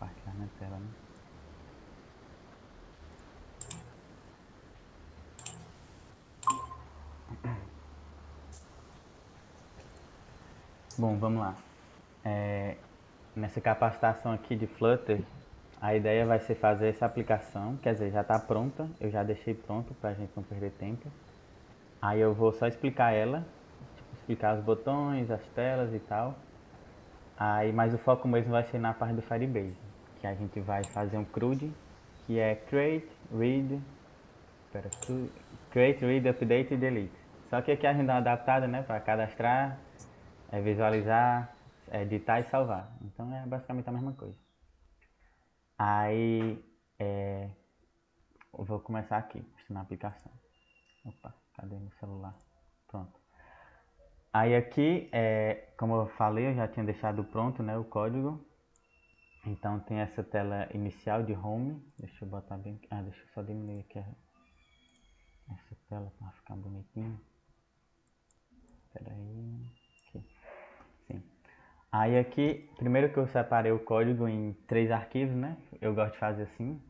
compartilhar minha tela, né? Bom, vamos lá. Nessa capacitação aqui de Flutter, a ideia vai ser fazer essa aplicação, quer dizer, já está pronta, eu já deixei pronto para a gente não perder tempo. Aí eu vou só explicar ela, tipo, explicar os botões, as telas e tal. Aí, mas o foco mesmo vai ser na parte do Firebase, que a gente vai fazer um CRUD, que é Create, Read, Update e Delete. Só que aqui a gente dá uma adaptada, né, para cadastrar, visualizar, editar e salvar. Então é basicamente a mesma coisa. Aí eu vou começar aqui, na aplicação. Opa, cadê meu celular? Pronto. Aí aqui, como eu falei, eu já tinha deixado pronto, né, o código. Então tem essa tela inicial de home. Deixa eu botar bem. Deixa eu só diminuir aqui essa tela para ficar bonitinho. Espera aí. Aqui. Sim. Aí aqui, primeiro que eu separei o código em 3 arquivos, né? Eu gosto de fazer assim.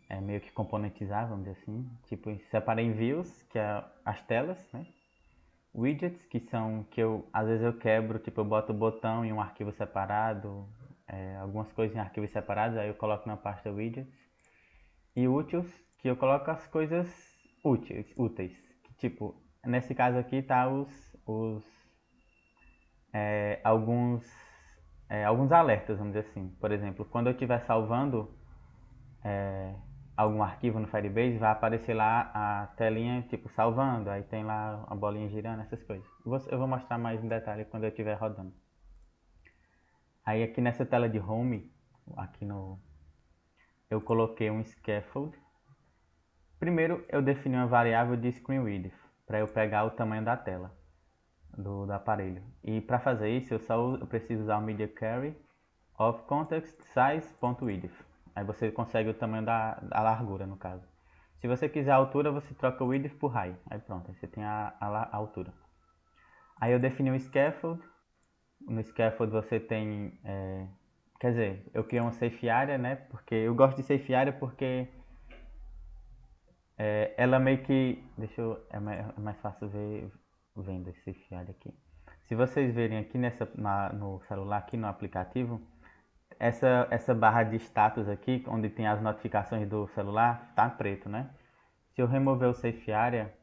É meio que componentizar, vamos dizer assim. Tipo, separei em views, que é as telas, né? Widgets, que são que às vezes eu quebro, tipo, eu boto o botão em um arquivo separado, algumas coisas em arquivos separados, aí eu coloco na pasta widgets. E úteis, que eu coloco as coisas úteis. Que, tipo, nesse caso aqui tá alguns alertas, vamos dizer assim. Por exemplo, quando eu estiver salvando algum arquivo no Firebase, vai aparecer lá a telinha, tipo, salvando, aí tem lá a bolinha girando, essas coisas. Eu vou mostrar mais em detalhe quando eu estiver rodando. Aí aqui nessa tela de home, eu coloquei um scaffold. Primeiro eu defini uma variável de screen width, para eu pegar o tamanho da tela do aparelho. E para fazer isso eu preciso usar o media query of context size.width. Aí você consegue o tamanho da largura, no caso. Se você quiser a altura, você troca o width por height. Aí pronto, aí você tem a altura. Aí eu defini um scaffold. No scaffold você tem... quer dizer, eu criei uma safe area, né? Porque eu gosto de safe area porque ela meio que... é mais fácil ver vendo esse safe area aqui. Se vocês verem aqui no celular, aqui no aplicativo, essa barra de status aqui, onde tem as notificações do celular, tá preto, né? Se eu remover o Safe Area,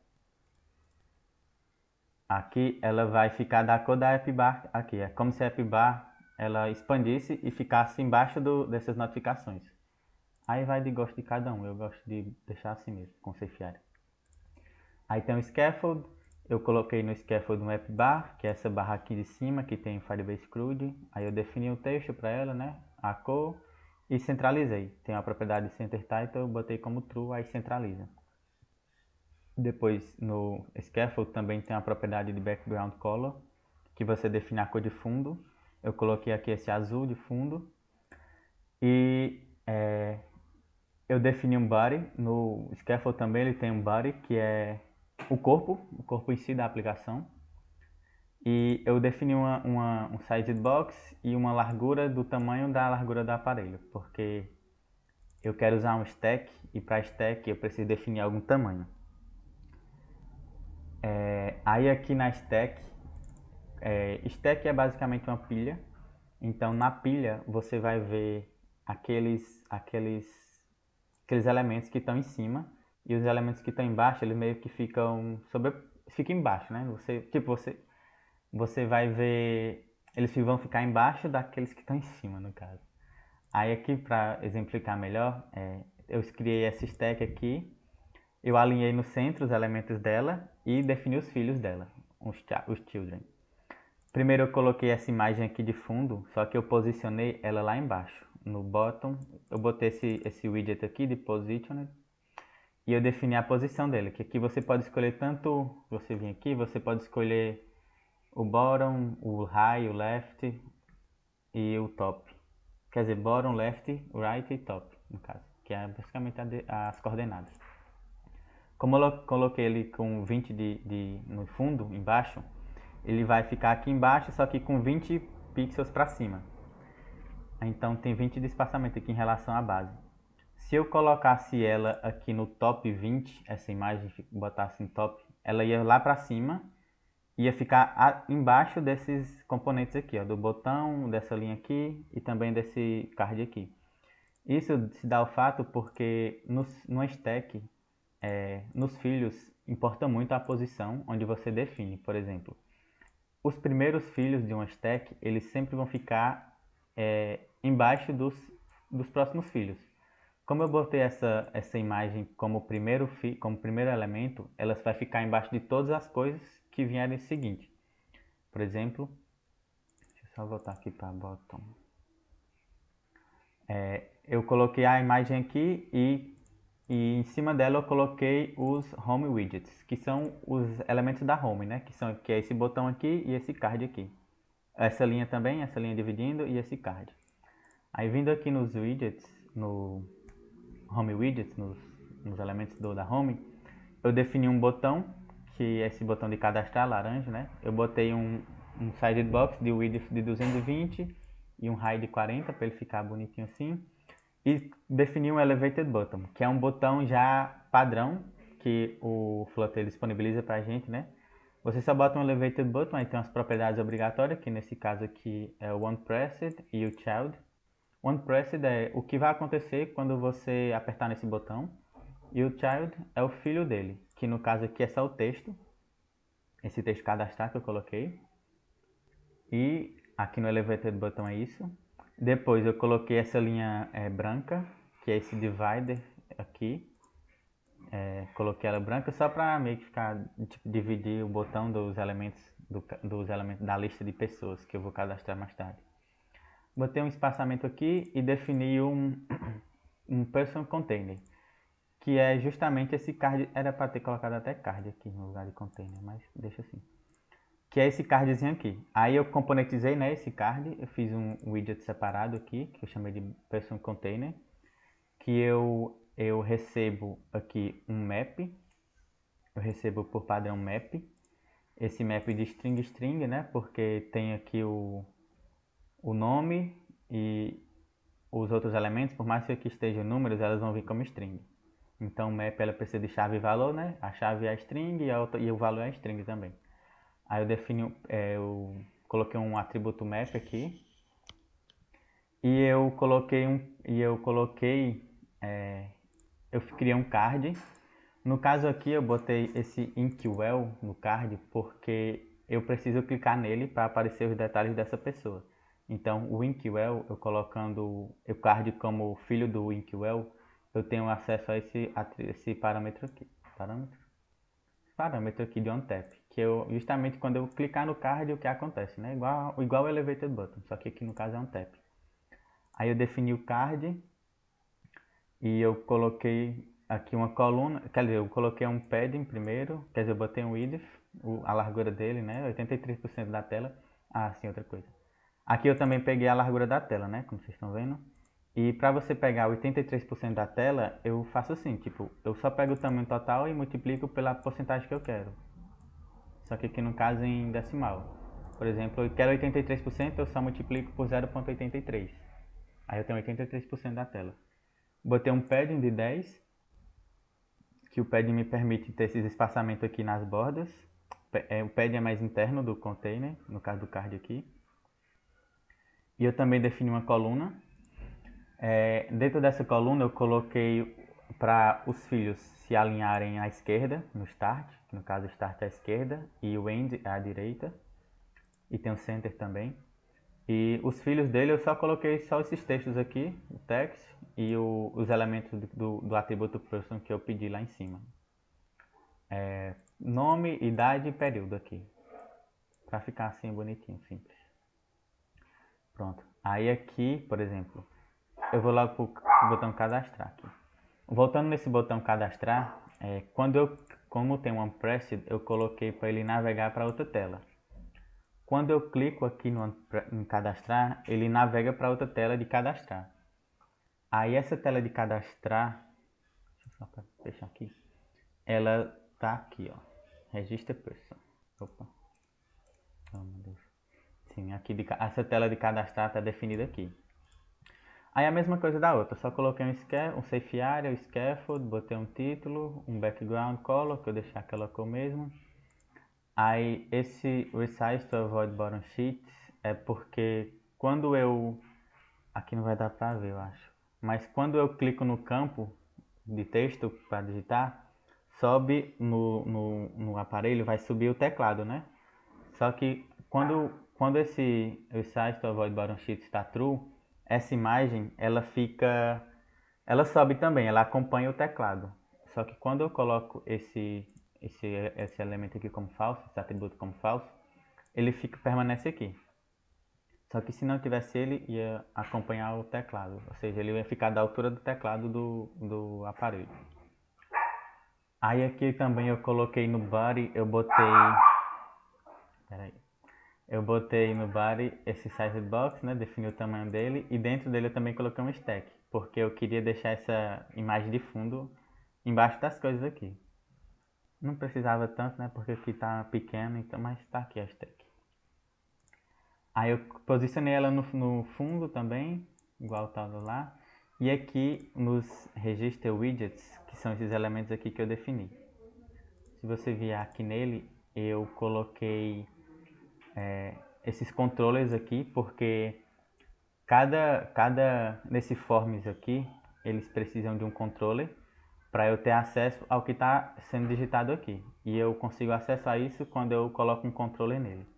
aqui ela vai ficar da cor da App Bar aqui. É como se a App Bar ela expandisse e ficasse embaixo dessas notificações. Aí vai de gosto de cada um, eu gosto de deixar assim mesmo, com Safe Area. Aí tem o Scaffold, eu coloquei no Scaffold um App Bar, que é essa barra aqui de cima, que tem Firebase CRUD. Aí eu defini o texto para ela, né? A cor. E centralizei. Tem a propriedade Center Title, eu botei como True, aí centraliza. Depois no Scaffold também tem a propriedade de Background Color, que você define a cor de fundo. Eu coloquei aqui esse azul de fundo. E eu defini um Body. No Scaffold também ele tem um Body, que é o corpo em si da aplicação. E eu defini um size box e uma largura do tamanho da largura do aparelho, porque eu quero usar um stack e para stack eu preciso definir algum tamanho. Aí aqui na stack, stack é basicamente uma pilha. Então na pilha você vai ver aqueles elementos que estão em cima e os elementos que estão embaixo, eles meio que ficam embaixo, né? Você vai ver, eles vão ficar embaixo daqueles que estão em cima, no caso. Aí aqui, para exemplificar melhor, eu criei essa stack aqui, eu alinhei no centro os elementos dela e defini os filhos dela, os children. Primeiro eu coloquei essa imagem aqui de fundo, só que eu posicionei ela lá embaixo, no bottom. Eu botei esse widget aqui de positioned e eu defini a posição dele, que aqui você pode escolher tanto, você vir aqui, você pode escolher o bottom, o high, o left e o top. Quer dizer, bottom, left, right e top, no caso, que é basicamente as coordenadas. Como eu coloquei ele com 20 no fundo, embaixo, ele vai ficar aqui embaixo, só que com 20 pixels para cima. Então tem 20 de espaçamento aqui em relação à base. Se eu colocasse ela aqui no top 20, essa imagem, botasse em top, ela ia lá para cima, ia ficar embaixo desses componentes aqui, ó, do botão, dessa linha aqui e também desse card aqui. Isso se dá ao fato porque no stack, nos filhos, importa muito a posição onde você define. Por exemplo, os primeiros filhos de uma stack, eles sempre vão ficar embaixo dos próximos filhos. Como eu botei essa imagem como primeiro elemento, ela vai ficar embaixo de todas as coisas que vierem seguinte. Por exemplo, deixa eu só voltar aqui para bottom. Eu coloquei a imagem aqui e em cima dela eu coloquei os home widgets, que são os elementos da home, né? Que é esse botão aqui e esse card aqui. Essa linha também, essa linha dividindo e esse card. Aí vindo aqui nos widgets, no home widgets, nos elementos da home, eu defini um botão, que é esse botão de cadastrar, laranja, né? Eu botei um sided box de width de 220 e um height de 40 para ele ficar bonitinho assim. E defini um elevated button, que é um botão já padrão que o Flutter disponibiliza para a gente, né? Você só bota um elevated button, aí tem as propriedades obrigatórias, que nesse caso aqui é o onPressed e o child. OnePressed é o que vai acontecer quando você apertar nesse botão. E o child é o filho dele, que no caso aqui é só o texto. Esse texto cadastrar que eu coloquei. E aqui no Elevated Button é isso. Depois eu coloquei essa linha branca, que é esse divider aqui. Coloquei ela branca só para meio que ficar, tipo, dividir o botão dos elementos da lista de pessoas que eu vou cadastrar mais tarde. Botei um espaçamento aqui e defini um person container, que é justamente esse card. Era para ter colocado até card aqui no lugar de container, mas deixa assim. Que é esse cardzinho aqui. Aí eu componentizei, né, esse card, eu fiz um widget separado aqui, que eu chamei de person container, que eu recebo aqui um map, eu recebo por padrão map, esse map de string, né, porque tem aqui o nome e os outros elementos, por mais que aqui estejam números, elas vão vir como string. Então o map ela precisa de chave e valor, né? A chave é a string e o valor é a string também. Aí eu defini, eu coloquei um atributo map aqui e eu criei um card. No caso aqui eu botei esse inkwell no card porque eu preciso clicar nele para aparecer os detalhes dessa pessoa. Então o inkwell, eu colocando o card como filho do inkwell, eu tenho acesso a esse parâmetro aqui. Parâmetro aqui de onTap, que justamente quando eu clicar no card, o que acontece, né? Igual o Elevated Button, só que aqui no caso é onTap. Aí eu defini o card e eu coloquei aqui uma coluna, quer dizer, eu coloquei um padding primeiro, quer dizer, eu botei um width, a largura dele, né? 83% da tela. Ah, sim, outra coisa. Aqui eu também peguei a largura da tela, né? Como vocês estão vendo. E para você pegar 83% da tela, eu faço assim, tipo, eu só pego o tamanho total e multiplico pela porcentagem que eu quero. Só que aqui no caso em decimal. Por exemplo, eu quero 83%, eu só multiplico por 0,83. Aí eu tenho 83% da tela. Botei um padding de 10, que o padding me permite ter esses espaçamentos aqui nas bordas. O padding é mais interno do container, no caso do card aqui. E eu também defini uma coluna. Dentro dessa coluna eu coloquei para os filhos se alinharem à esquerda no start, que no caso o start é à esquerda e o end é à direita, e tem o center também. E os filhos dele eu só coloquei só esses textos aqui, o text e os elementos do atributo person que eu pedi lá em cima. Nome, idade e período aqui, para ficar assim bonitinho, simples. Pronto. Aí aqui, por exemplo, eu vou logo para o botão cadastrar aqui. Voltando nesse botão cadastrar, como tem um onPressed, eu coloquei para ele navegar para outra tela. Quando eu clico aqui em cadastrar, ele navega para outra tela de cadastrar. Aí essa tela de cadastrar, deixa eu só fechar aqui, ela tá aqui, ó, Register Person. Opa. Oh, meu Deus. Sim, aqui essa tela de cadastrar está definida aqui. Aí a mesma coisa da outra, só coloquei um safe area, um scaffold, botei um título, um background color, que eu deixei aquela cor mesmo. Aí esse resize to avoid bottom sheets é porque quando eu... Aqui não vai dar pra ver, eu acho. Mas quando eu clico no campo de texto para digitar, sobe no aparelho, vai subir o teclado, né? Só que quando esse resize to avoid bottom sheets está true, essa imagem ela sobe também, ela acompanha o teclado. Só que quando eu coloco esse elemento aqui como falso, esse atributo como falso, ele permanece aqui. Só que se não tivesse ele, ia acompanhar o teclado, ou seja, ele ia ficar da altura do teclado do aparelho. Aí aqui também eu coloquei no body, eu botei no body esse size box, né, defini o tamanho dele, e dentro dele eu também coloquei um stack, porque eu queria deixar essa imagem de fundo embaixo das coisas aqui. Não precisava tanto, né, porque aqui tá pequeno, então, mas tá aqui a stack. Aí eu posicionei ela no fundo também, igual estava lá. E aqui nos register widgets, que são esses elementos aqui que eu defini. Se você vier aqui nele, eu coloquei esses controllers aqui, porque nesse forms aqui, eles precisam de um controller para eu ter acesso ao que está sendo digitado aqui. E eu consigo acessar isso quando eu coloco um controller nele.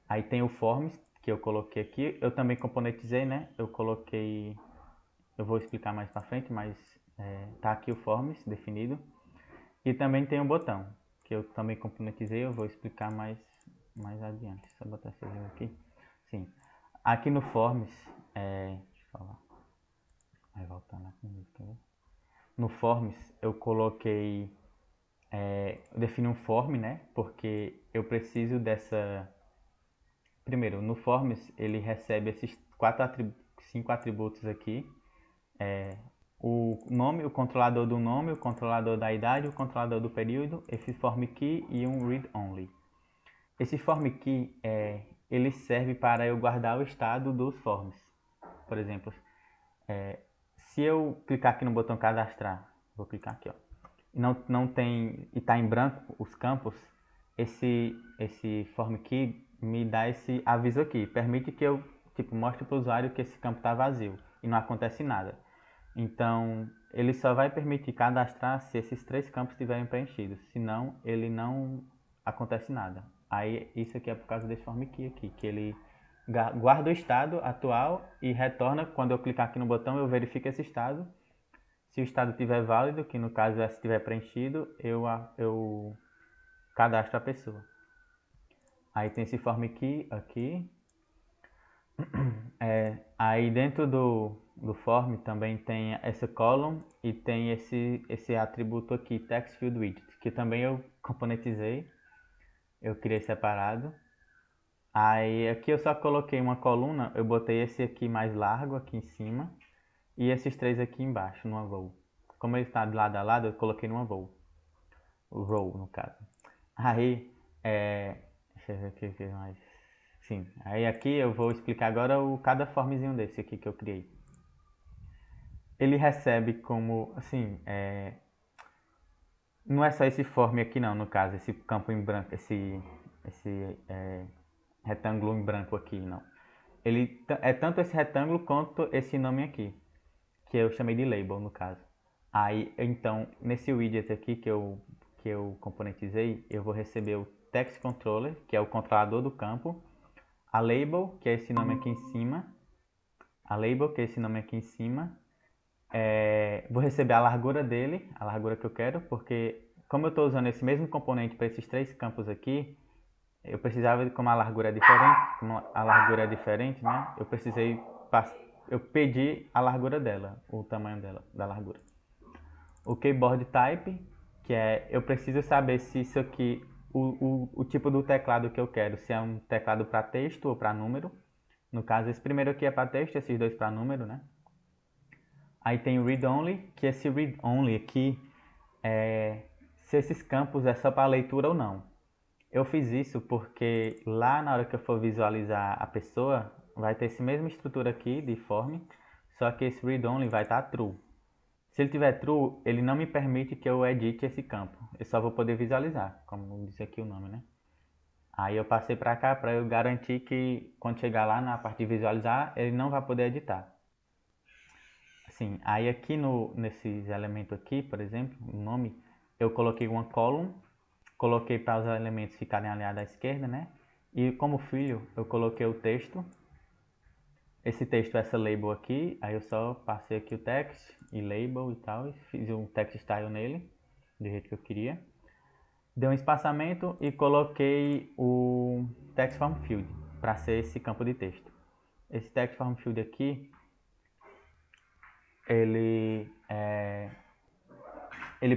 Aí tem o forms que eu coloquei aqui, eu também componentizei, né? Eu vou explicar mais para frente, mas tá aqui o forms definido. E também tem um botão que eu também componentizei, eu vou explicar mais adiante. Só botar esse exemplo aqui. Sim. Aqui no forms, deixa eu falar. Vai voltar lá comigo, no forms eu coloquei, eu defini um form, né? Porque eu preciso dessa... Primeiro, no forms ele recebe esses 5 atributos aqui. O nome, o controlador do nome, o controlador da idade, o controlador do período, esse form key e um read only. Esse form key ele serve para eu guardar o estado dos forms. Por exemplo, se eu clicar aqui no botão cadastrar, vou clicar aqui, ó, não tem e está em branco os campos, esse form key me dá esse aviso aqui, permite que eu mostre para o usuário que esse campo está vazio e não acontece nada. Então ele só vai permitir cadastrar se esses 3 campos estiverem preenchidos, senão ele não acontece nada. Aí isso aqui é por causa desse form key aqui, que ele guarda o estado atual e retorna. Quando eu clicar aqui no botão, eu verifico esse estado. Se o estado estiver válido, que no caso é se estiver preenchido, eu cadastro a pessoa. Aí tem esse form key aqui. Aí dentro do form também tem essa column e tem esse atributo aqui, text field widget, que também eu componentizei, eu criei separado. Aí aqui eu só coloquei uma coluna, eu botei esse aqui mais largo aqui em cima e esses 3 aqui embaixo, numa row. Como ele está de lado a lado, eu coloquei numa row. O row, no caso. Aí, deixa eu ver o que mais. Sim, aí aqui eu vou explicar agora cada formzinho desse aqui que eu criei. Ele recebe como, assim, não é só esse form aqui não, no caso, esse campo em branco, esse retângulo em branco aqui, não. Ele é tanto esse retângulo quanto esse nome aqui, que eu chamei de label, no caso. Aí, então, nesse widget aqui que eu componentizei, eu vou receber o text controller, que é o controlador do campo, a label, que é esse nome aqui em cima, vou receber a largura dele, a largura que eu quero, porque como eu estou usando esse mesmo componente para esses 3 campos aqui, eu precisava, como a largura é diferente, né? Eu pedi a largura dela, o tamanho dela, da largura. O keyboard type, que eu preciso saber se isso aqui, o tipo do teclado que eu quero, se é um teclado para texto ou para número. No caso, esse primeiro aqui é para texto, esses 2 para número, né? Aí tem o read only, que esse read only aqui se esses campos é só para leitura ou não. Eu fiz isso porque lá na hora que eu for visualizar a pessoa, vai ter essa mesma estrutura aqui de form, só que esse read only vai estar true. Se ele tiver true, ele não me permite que eu edite esse campo. Eu só vou poder visualizar, como diz aqui o nome, né? Aí eu passei para cá para eu garantir que quando chegar lá na parte de visualizar, ele não vai poder editar. Assim, aí aqui nesses elementos aqui, por exemplo, o nome, eu coloquei uma column, coloquei para os elementos ficarem alinhados à esquerda, né? E como filho, eu coloquei o texto. Esse texto, essa label aqui, aí eu só passei aqui o text e label e tal, e fiz um text style nele, do jeito que eu queria. Dei um espaçamento e coloquei o text form field, para ser esse campo de texto. Esse text form field aqui, ele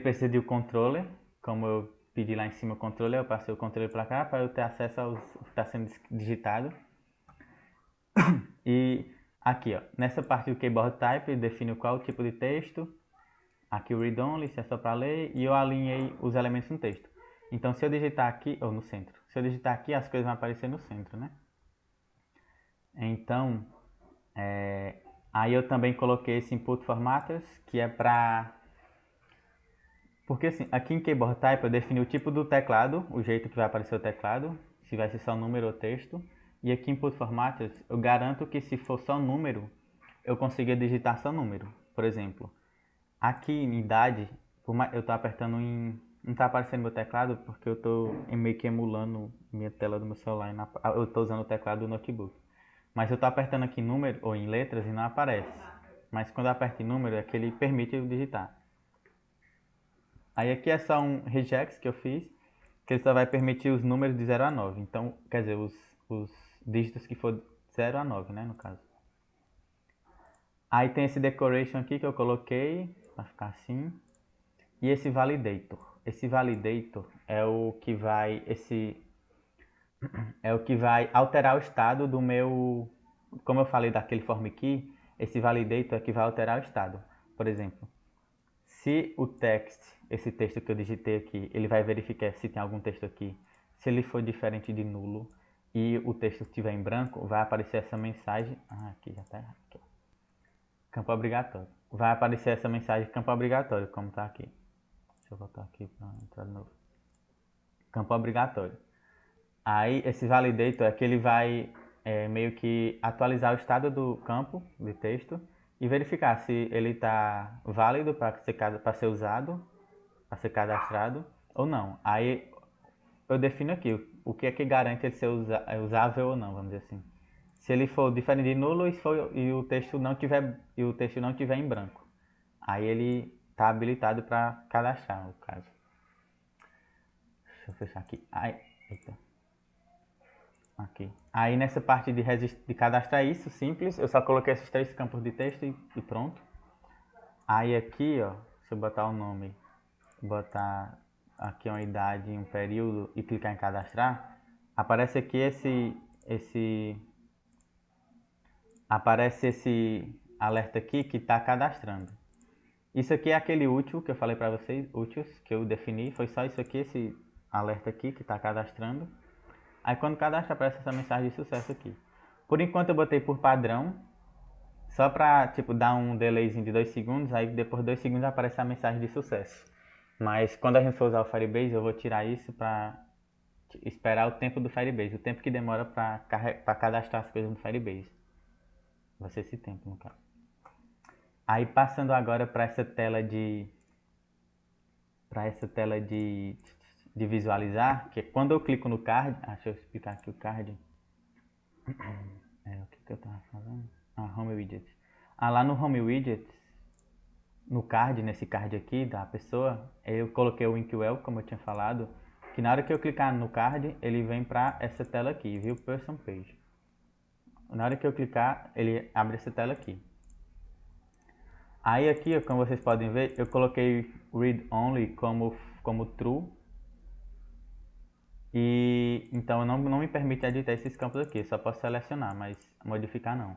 precisa de um controller, como eu pedi lá em cima o controller, eu passei o controller para cá para eu ter acesso ao que está sendo digitado. E aqui, ó, nessa parte do keyboard type, eu defino qual tipo de texto. Aqui o read only, se é só para ler, e eu alinhei os elementos no texto. Então, se eu digitar aqui, ou no centro, se eu digitar aqui, as coisas vão aparecer no centro, né? Então, aí eu também coloquei esse input formatters, que é para... Porque assim, aqui em keyboard type eu defini o tipo do teclado, o jeito que vai aparecer o teclado, se vai ser só número ou texto. E aqui em input formatters, eu garanto que se for só número, eu consiga digitar só número. Por exemplo, aqui em idade, eu estou apertando em... Não está aparecendo meu teclado porque eu estou meio que emulando minha tela do meu celular. Eu estou usando o teclado do notebook. Mas eu estou apertando aqui em número ou em letras e não aparece. Mas quando eu aperto em número é que ele permite eu digitar. Aí aqui é só um regex que eu fiz, que ele só vai permitir os números de 0 a 9. Então, quer dizer, os dígitos que for 0 a 9, né, no caso. Aí tem esse decoration aqui que eu coloquei, para ficar assim. E esse validator. Esse validator é o que vai alterar o estado do meu... Como eu falei daquele form key, esse validator é que vai alterar o estado. Por exemplo, se o text, esse texto que eu digitei aqui, ele vai verificar se tem algum texto aqui. Se ele for diferente de nulo e o texto estiver em branco, vai aparecer essa mensagem... Ah, aqui já está errado. Aqui. Campo obrigatório. Vai aparecer essa mensagem campo obrigatório, como está aqui. Deixa eu voltar aqui para entrar de novo. Campo obrigatório. Aí esse validator é que ele vai meio que atualizar o estado do campo de texto e verificar se ele está válido para ser usado, para ser cadastrado ou não. Aí eu defino aqui o que é que garante ele ser usável ou não, vamos dizer assim. Se ele for diferente de nulo e o texto não tiver em branco, aí ele está habilitado para cadastrar, no caso. Deixa eu fechar aqui. Eita. Aqui. Aí nessa parte de cadastrar isso, simples, eu só coloquei esses 3 campos de texto e pronto. Aí aqui, ó, se eu botar o nome, botar aqui uma idade, um período e clicar em cadastrar, aparece aqui aparece esse alerta aqui que está cadastrando. Isso aqui é aquele útil que eu falei para vocês, úteis que eu defini, foi só isso aqui, esse alerta aqui que está cadastrando. Aí quando cadastra aparece essa mensagem de sucesso aqui. Por enquanto eu botei por padrão, só pra tipo dar um delayzinho de 2 segundos, aí depois de 2 segundos aparece a mensagem de sucesso. Mas quando a gente for usar o Firebase, eu vou tirar isso pra esperar o tempo do Firebase, o tempo que demora pra cadastrar as coisas no Firebase. Vai ser esse tempo no caso. Aí passando agora para essa tela de visualizar, que é quando eu clico no card, deixa eu explicar aqui o card. O que eu tava falando? Home Widget. Lá no Home Widget, no card, nesse card aqui da pessoa, eu coloquei o Inkwell, como eu tinha falado, que na hora que eu clicar no card, ele vem para essa tela aqui, View Person Page. Na hora que eu clicar, ele abre essa tela aqui. Aí aqui, como vocês podem ver, eu coloquei Read Only como True. E então não me permite editar esses campos aqui, só posso selecionar, mas modificar não.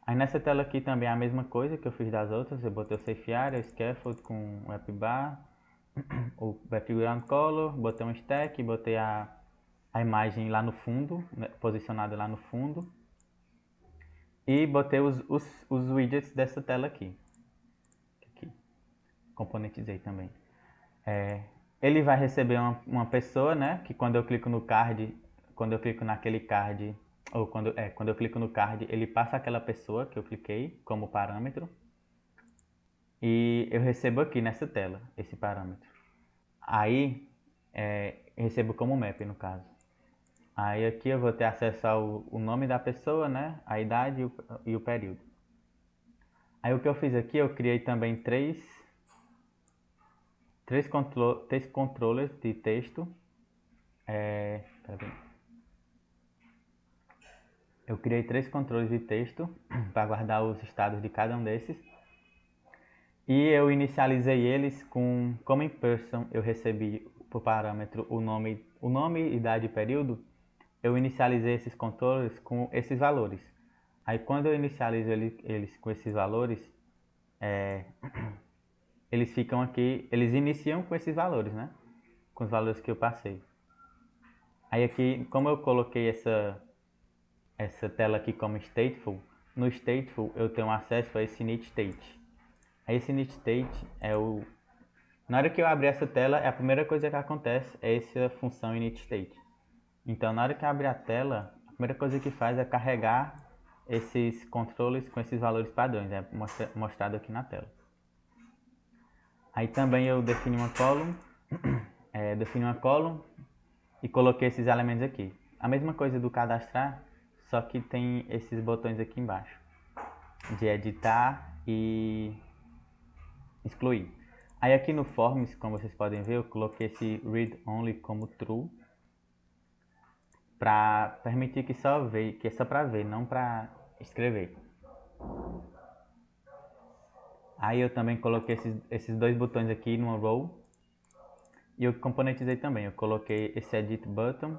Aí nessa tela aqui também é a mesma coisa que eu fiz das outras, eu botei o Safe Area, o Scaffold com o WebBar, o Background Color, botei um stack, botei a imagem lá no fundo, né, posicionada lá no fundo. E botei os widgets dessa tela aqui. Componentizei também. Ele vai receber uma pessoa, né? Que quando eu clico no card, quando eu clico naquele card, ou quando eu clico no card, ele passa aquela pessoa que eu cliquei como parâmetro. E eu recebo aqui nessa tela, esse parâmetro. Aí, recebo como map, no caso. Aí aqui eu vou ter acesso ao nome da pessoa, né? A idade e o período. Aí o que eu fiz aqui, eu criei também três controllers de texto. Eu criei 3 controles de texto para guardar os estados de cada um desses. E eu inicializei eles como em person eu recebi por parâmetro o nome, idade e período, eu inicializei esses controles com esses valores. Aí quando eu inicializo eles com esses valores, eles ficam aqui, eles iniciam com esses valores, né? Com os valores que eu passei. Aí aqui, como eu coloquei essa tela aqui como stateful, no stateful eu tenho acesso a esse init state. Aí esse init state na hora que eu abrir essa tela, a primeira coisa que acontece é essa função init state. Então na hora que eu abrir a tela, a primeira coisa que faz é carregar esses controles com esses valores padrões, mostrado aqui na tela. Aí também eu defini uma column, e coloquei esses elementos aqui. A mesma coisa do cadastrar, só que tem esses botões aqui embaixo, de editar e excluir. Aí aqui no Forms, como vocês podem ver, eu coloquei esse read only como true, para permitir que é só para ver, não para escrever. Aí eu também coloquei esses dois botões aqui numa row, e eu componentizei também. Eu coloquei esse edit button,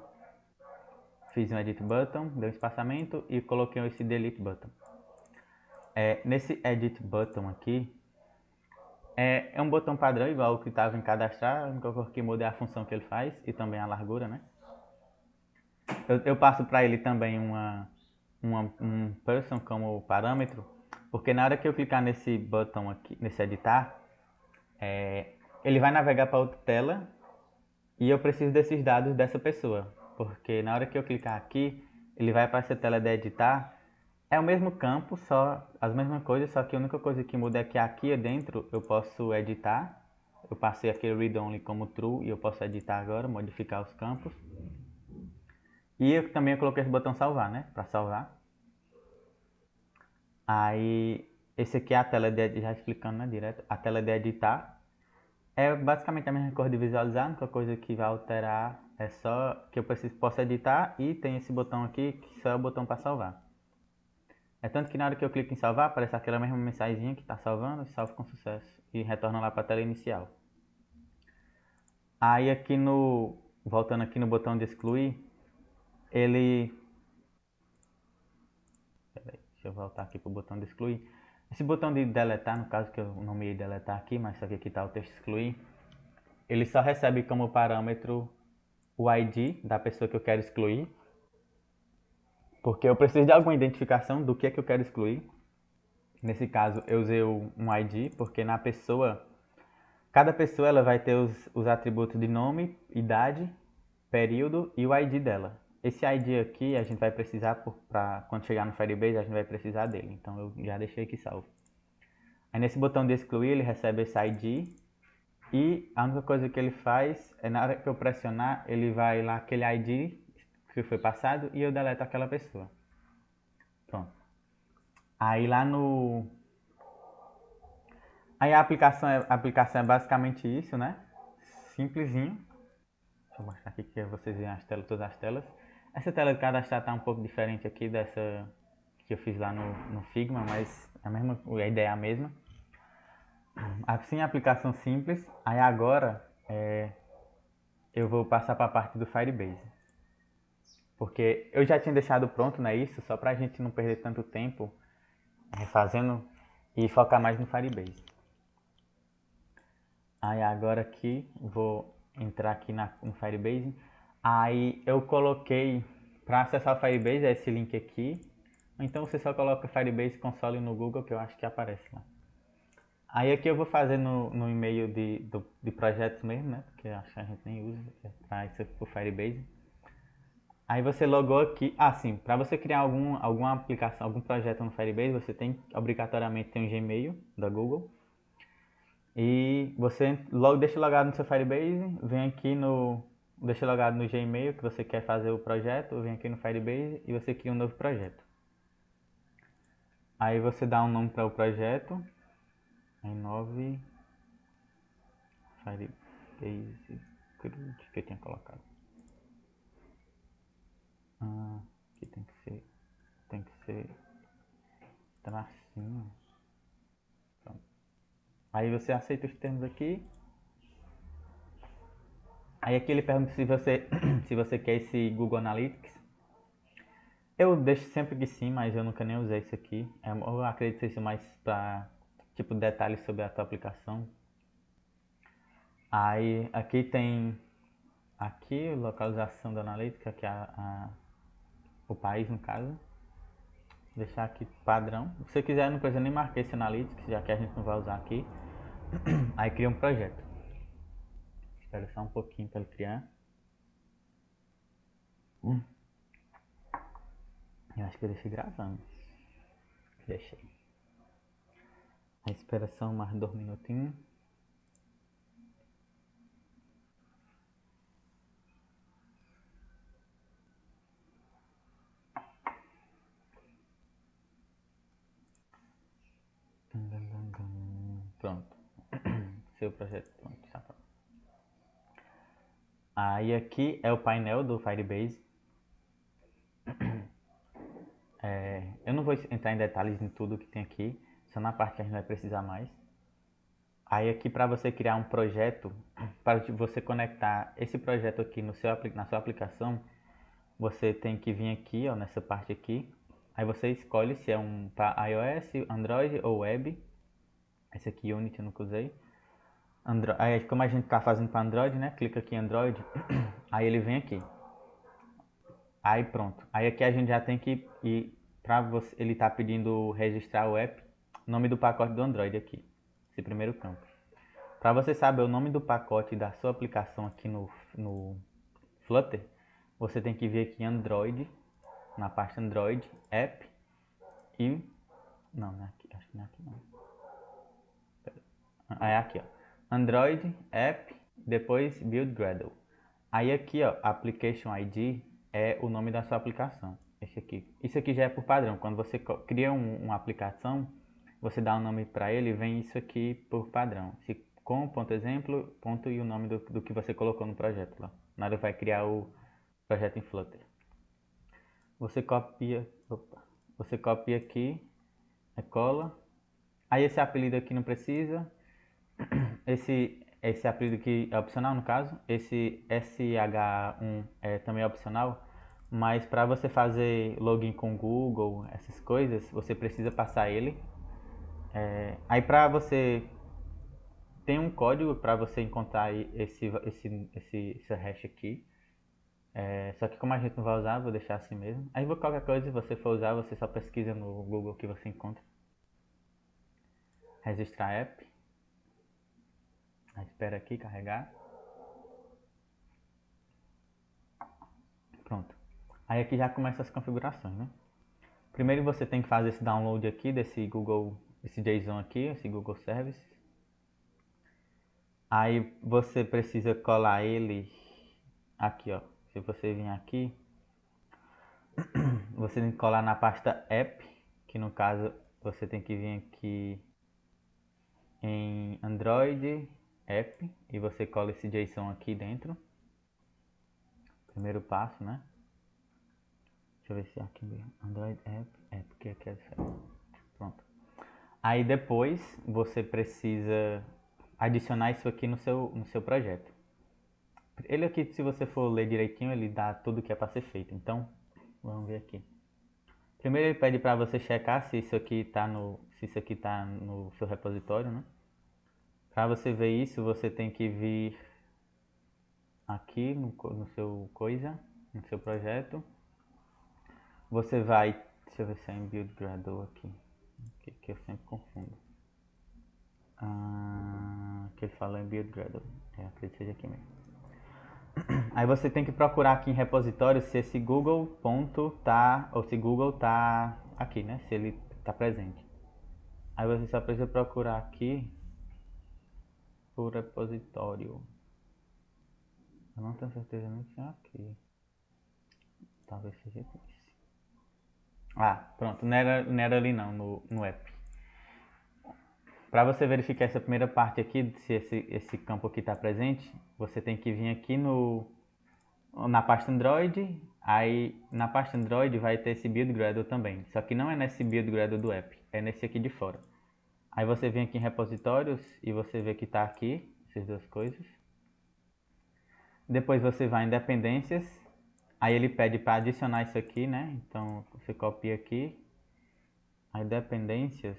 fiz um edit button, deu um espaçamento e coloquei esse delete button. Nesse edit button aqui, é um botão padrão igual o que estava em cadastrar, a única coisa que muda é a função que ele faz e também a largura, né? Eu passo para ele também um person como parâmetro, porque na hora que eu clicar nesse botão aqui, nesse editar, ele vai navegar para outra tela e eu preciso desses dados dessa pessoa, porque na hora que eu clicar aqui, ele vai para essa tela de editar. É o mesmo campo, só as mesmas coisas, só que a única coisa que muda é que aqui dentro eu posso editar. Eu passei aquele read only como true e eu posso editar agora, modificar os campos. E eu também coloquei esse botão salvar, né? Para salvar. Aí, esse aqui é a tela de, já explicando, né, direto, a tela de editar. É basicamente a mesma coisa de visualizar, a única coisa que vai alterar é só que eu posso editar e tem esse botão aqui que só é o botão para salvar. É tanto que na hora que eu clico em salvar, aparece aquela mesma mensagenzinha que está salvando, salva com sucesso e retorna lá para a tela inicial. Aí aqui voltando aqui no botão de excluir, deixa eu voltar aqui para o botão de excluir. Esse botão de deletar, no caso que eu nomeei deletar aqui, mas só que aqui está o texto excluir, ele só recebe como parâmetro o ID da pessoa que eu quero excluir, porque eu preciso de alguma identificação do que é que eu quero excluir. Nesse caso eu usei um ID, porque cada pessoa ela vai ter os atributos de nome, idade, período e o ID dela. Esse ID aqui a gente vai precisar, para quando chegar no Firebase a gente vai precisar dele, então eu já deixei aqui salvo. Aí nesse botão de excluir ele recebe esse ID e a única coisa que ele faz é na hora que eu pressionar ele vai lá aquele ID que foi passado e eu deleto aquela pessoa. Pronto. Aí lá Aí a aplicação é basicamente isso, né? Simplesinho. Deixa eu mostrar aqui que vocês veem todas as telas. Essa tela de cadastrar está um pouco diferente aqui dessa que eu fiz lá no Figma, mas a ideia é a mesma. Assim, a aplicação simples. Aí agora eu vou passar para a parte do Firebase. Porque eu já tinha deixado pronto, né, isso, só para a gente não perder tanto tempo refazendo e focar mais no Firebase. Aí agora aqui, vou entrar aqui no Firebase. Aí eu coloquei, para acessar o Firebase, é esse link aqui. Então você só coloca Firebase Console no Google que eu acho que aparece lá. Aí aqui eu vou fazer no e-mail de projetos mesmo, né? Porque acho que a gente nem usa para isso aqui por Firebase. Aí você logou aqui. Ah, sim, para você criar alguma aplicação, algum projeto no Firebase, você tem obrigatoriamente ter um Gmail da Google. E você logo deixa logado no seu Firebase, vem aqui no. Deixa logado no Gmail que você quer fazer o projeto, vem aqui no Firebase e você cria um novo projeto. Aí você dá um nome para o projeto. Aí 9 Firebase que eu tinha colocado. Aqui tem que ser tracinho. Pronto. Aí você aceita os termos aqui. Aí aqui ele pergunta se você, se você quer esse Google Analytics. Eu deixo sempre que sim, mas eu nunca nem usei isso aqui. Eu acredito ser isso mais para tipo detalhes sobre a tua aplicação. Aí aqui tem aqui localização da analítica, que é o país no caso. Vou deixar aqui padrão. Se você quiser, não precisa nem marcar esse analytics, já que a gente não vai usar aqui. Aí cria um projeto. Espera só um pouquinho para ele criar. Eu acho que eu deixei gravando. Deixei. Aí espera só mais 2 minutinhos. Pronto. Seu projeto pronto, está pronto. Aí aqui é o painel do Firebase. Eu não vou entrar em detalhes em tudo que tem aqui, só na parte que a gente vai precisar mais. Aí aqui para você criar um projeto, para você conectar esse projeto aqui na sua aplicação, você tem que vir aqui, ó, nessa parte aqui. Aí você escolhe se é um para iOS, Android ou Web. Esse aqui Unity eu nunca usei. Aí como a gente está fazendo para Android, né? Clica aqui em Android, aí ele vem aqui. Aí pronto. Aí aqui a gente já tem que ir para você. Ele está pedindo registrar o app, nome do pacote do Android aqui. Esse primeiro campo. Para você saber o nome do pacote da sua aplicação aqui no Flutter, você tem que vir aqui em Android, na parte Android, App e... Não, não é aqui, acho que não é aqui não. É aqui, ó. Android, App, depois Build Gradle. Aí aqui, ó, Application ID é o nome da sua aplicação. Esse aqui. Isso aqui já é por padrão. Quando você cria uma aplicação, você dá um nome para ele e vem isso aqui por padrão. Se com ponto exemplo, ponto e o nome do que você colocou no projeto lá. Nada vai criar o projeto em Flutter. Você copia aqui, cola. Aí esse apelido aqui não precisa. Esse apelido aqui é opcional no caso. Esse SH1 é também opcional. Mas para você fazer login com Google, essas coisas, você precisa passar ele. Aí para você tem um código para você encontrar esse hash aqui. Só que como a gente não vai usar, vou deixar assim mesmo. Aí qualquer coisa, se você for usar, você só pesquisa no Google que você encontra. Registrar app. Aí espera aqui carregar. Pronto. Aí aqui já começa as configurações, né? Primeiro você tem que fazer esse download aqui desse Google, esse JSON aqui, esse Google Service. Aí você precisa colar ele aqui, ó. Se você vir aqui, você tem que colar na pasta app, que no caso você tem que vir aqui em Android app e você cola esse JSON aqui dentro. Primeiro passo, né? Deixa eu ver se é aqui mesmo. Android app, porque aqui é certo. Pronto. Aí depois você precisa adicionar isso aqui no seu projeto. Ele aqui, se você for ler direitinho, ele dá tudo que é para ser feito. Então, vamos ver aqui. Primeiro ele pede para você checar se isso aqui está no seu repositório, né? Para você ver isso, você tem que vir aqui no seu projeto. Você vai Deixa eu ver se é em Build Gradle aqui. Que eu sempre confundo. Que ele falou em Build Gradle. Acredito que seja aqui mesmo. Aí você tem que procurar aqui em repositório se esse Google ponto tá, ou se Google tá aqui, né? Se ele tá presente. Aí você só precisa procurar aqui por repositório. Eu não tenho certeza nem se é aqui. Talvez seja esse. Pronto. Não era ali não, no app. Para você verificar essa primeira parte aqui, se esse campo aqui está presente, você tem que vir aqui na pasta Android. Aí na pasta Android vai ter esse Build Gradle também. Só que não é nesse Build Gradle do app, é nesse aqui de fora. Aí você vem aqui em repositórios e você vê que está aqui, essas duas coisas. Depois você vai em dependências. Aí ele pede para adicionar isso aqui, né? Então você copia aqui. Aí dependências.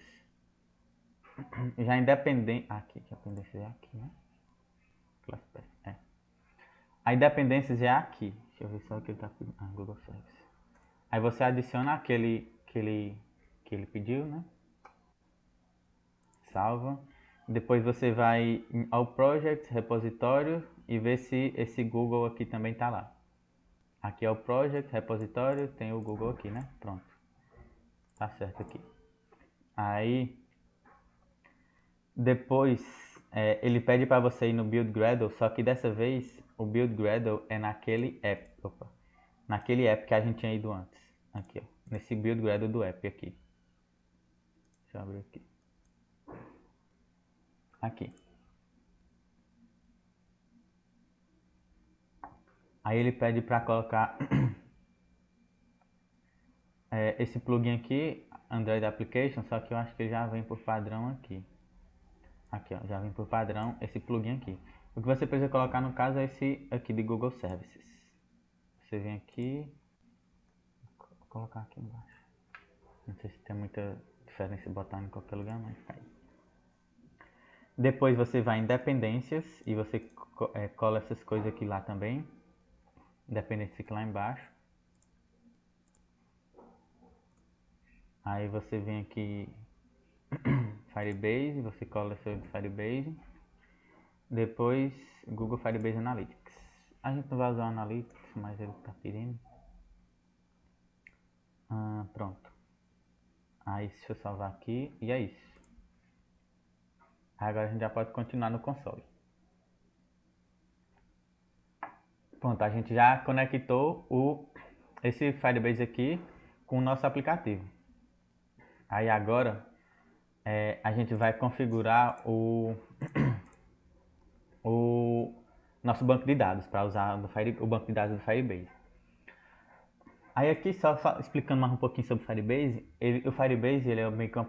Já independente. Aqui, que a dependência é aqui, né? Aí dependências é aqui. Deixa eu ver só o que ele tá pedindo. Google Service. Aí você adiciona aquele que ele pediu, né? Salva. Depois você vai ao Project, repositório e ver se esse Google aqui também tá lá. Aqui é o Project, repositório, tem o Google aqui, né? Pronto. Tá certo aqui. Aí depois ele pede para você ir no Build Gradle, só que dessa vez o Build Gradle é naquele app. Naquele app que a gente tinha ido antes. Aqui, ó. Nesse Build Gradle do app aqui. Deixa eu abrir aqui. Aqui. Aí ele pede para colocar esse plugin aqui, Android Application, só que eu acho que ele já vem por padrão aqui. Aqui, ó, já vem por padrão esse plugin aqui. O que você precisa colocar no caso é esse aqui de Google Services. Você vem aqui, vou colocar aqui embaixo. Não sei se tem muita diferença botar em qualquer lugar, mas fica aí. Depois você vai em dependências e você cola essas coisas aqui lá também. Dependência fica lá embaixo. Aí você vem aqui Firebase, você cola seu Firebase. Depois Google Firebase Analytics. A gente não vai usar o Analytics, mas ele está pedindo. Pronto. Aí deixa eu salvar aqui e é isso. Agora a gente já pode continuar no console. Pronto, a gente já conectou esse Firebase aqui com o nosso aplicativo. Aí agora a gente vai configurar o nosso banco de dados para usar o banco de dados do Firebase. Aí aqui só explicando mais um pouquinho sobre o Firebase, o Firebase ele é meio que uma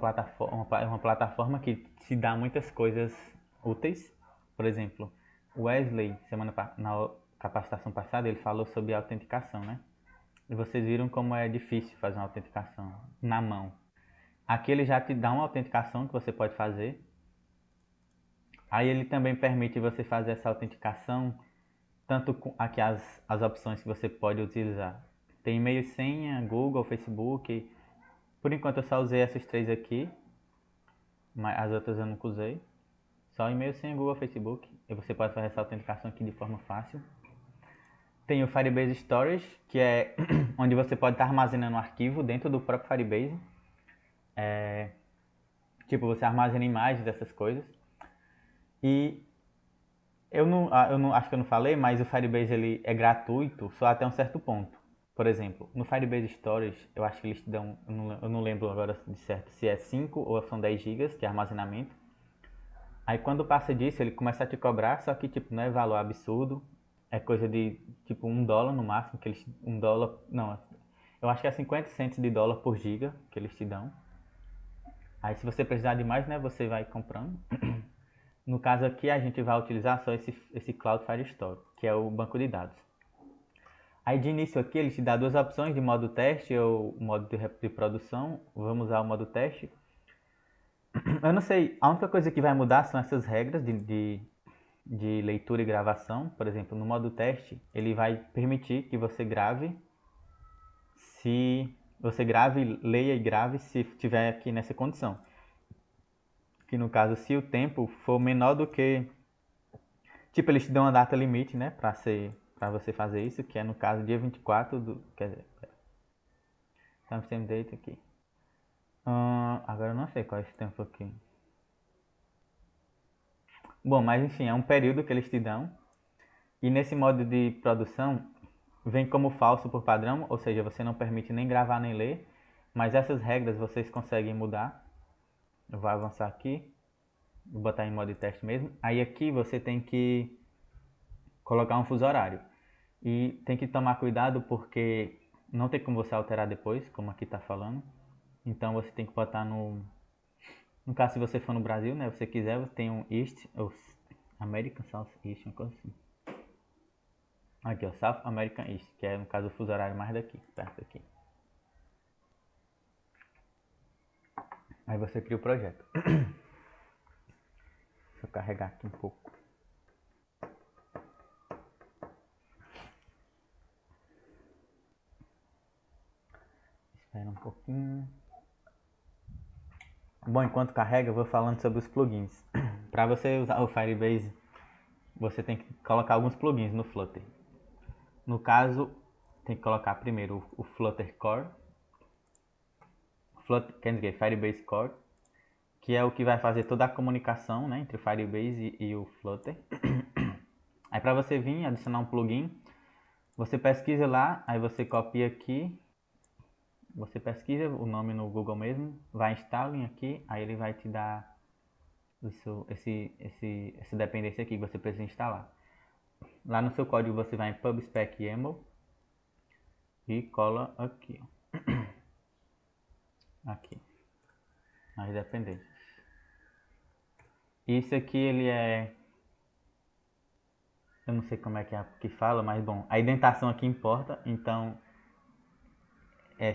plataforma que te dá muitas coisas úteis. Por exemplo, o Wesley, na capacitação passada, ele falou sobre autenticação, né? E vocês viram como é difícil fazer uma autenticação na mão. Aqui ele já te dá uma autenticação que você pode fazer. Aí ele também permite você fazer essa autenticação, tanto aqui as opções que você pode utilizar. Tem e-mail e senha, Google, Facebook. Por enquanto eu só usei essas três aqui, mas as outras eu nunca usei. Só e-mail, senha, Google, Facebook. E você pode fazer essa autenticação aqui de forma fácil. Tem o Firebase Storage, que é onde você pode estar armazenando um arquivo dentro do próprio Firebase. Tipo, você armazena imagens dessas coisas. E eu não acho que eu não falei, mas o Firebase ele é gratuito só até um certo ponto. Por exemplo, no Firebase Storage, eu acho que eles te dão, eu não lembro agora de certo se é 5 ou são 10 GB de armazenamento. Aí quando passa disso, ele começa a te cobrar, só que tipo, não é valor absurdo, é coisa de tipo $1 no máximo, que eles, $1, não, eu acho que é 50 cents de dólar por giga que eles te dão. Aí se você precisar de mais, né, você vai comprando. No caso aqui a gente vai utilizar só esse Cloud Firestore, que é o banco de dados. Aí de início aqui ele te dá duas opções de modo teste ou modo de produção. Vamos usar o modo teste. Eu não sei, a única coisa que vai mudar são essas regras de leitura e gravação. Por exemplo, no modo teste ele vai permitir que você grave se você grave, leia e grave se tiver aqui nessa condição. Que no caso, se o tempo for menor do que... Tipo, eles te dão uma data limite, né? Pra você fazer isso, que é no caso dia 24 do... Quer dizer, timestamp date aqui. Agora eu não sei qual é esse tempo aqui. Bom, mas enfim, é um período que eles te dão. E nesse modo de produção, vem como falso por padrão, ou seja, você não permite nem gravar nem ler. Mas essas regras vocês conseguem mudar. Eu vou avançar aqui. Vou botar em modo de teste mesmo. Aí aqui você tem que colocar um fuso horário. E tem que tomar cuidado porque não tem como você alterar depois, como aqui está falando. Então você tem que botar no... No caso, se você for no Brasil, né? Você quiser, tem um East, ou American South East, uma coisa assim. Aqui, ó, South American East, que é no caso o fuso horário mais daqui, perto aqui. Aí você cria o projeto. Deixa eu carregar aqui um pouco. Espera um pouquinho. Bom, enquanto carrega, eu vou falando sobre os plugins. Para você usar o Firebase, você tem que colocar alguns plugins no Flutter. No caso, tem que colocar primeiro o Flutter Core, Firebase Core, que é o que vai fazer toda a comunicação, né, entre o Firebase e o Flutter. Aí para você vir adicionar um plugin, você pesquisa lá, aí você copia aqui, você pesquisa o nome no Google mesmo, vai installing aqui, aí ele vai te dar essa dependência aqui que você precisa instalar. Lá no seu código você vai em pubspec YAML e cola aqui, ó. Aqui, as dependências. Isso aqui ele é... Eu não sei como é que fala, mas bom, a indentação aqui importa, então...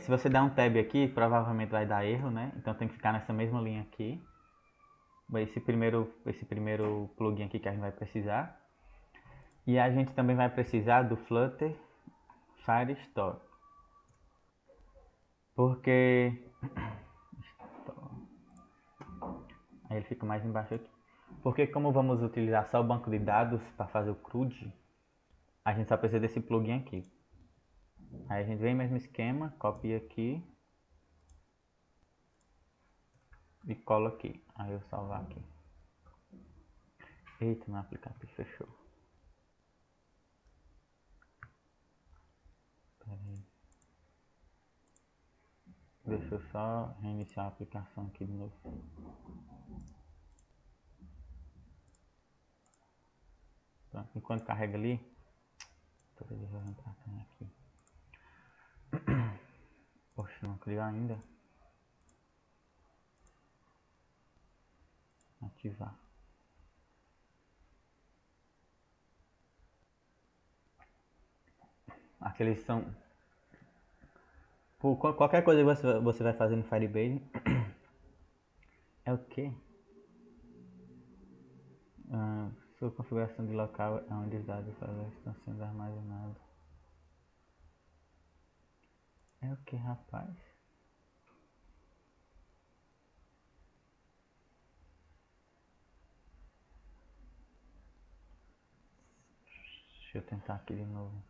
se você der um tab aqui, provavelmente vai dar erro, né? Então tem que ficar nessa mesma linha aqui. Esse primeiro plugin aqui que a gente vai precisar. E a gente também vai precisar do Flutter Firestore. Porque... Aí ele fica mais embaixo aqui. Porque como vamos utilizar só o banco de dados para fazer o CRUD, a gente só precisa desse plugin aqui. Aí a gente vem no mesmo esquema, copia aqui e cola aqui. Aí eu salvar aqui. Eita, meu aplicativo fechou. Pera aí. Deixa eu só reiniciar a aplicação aqui de novo. Pronto, enquanto carrega ali, talvez eu vou entrar aqui. Poxa, não criou ainda. Ativar. Aqueles são... Por qualquer coisa que você vai fazer no Firebase. É o que? Sua configuração de local é onde os dados estão sendo armazenados. É o que, rapaz? Deixa eu tentar aqui de novo.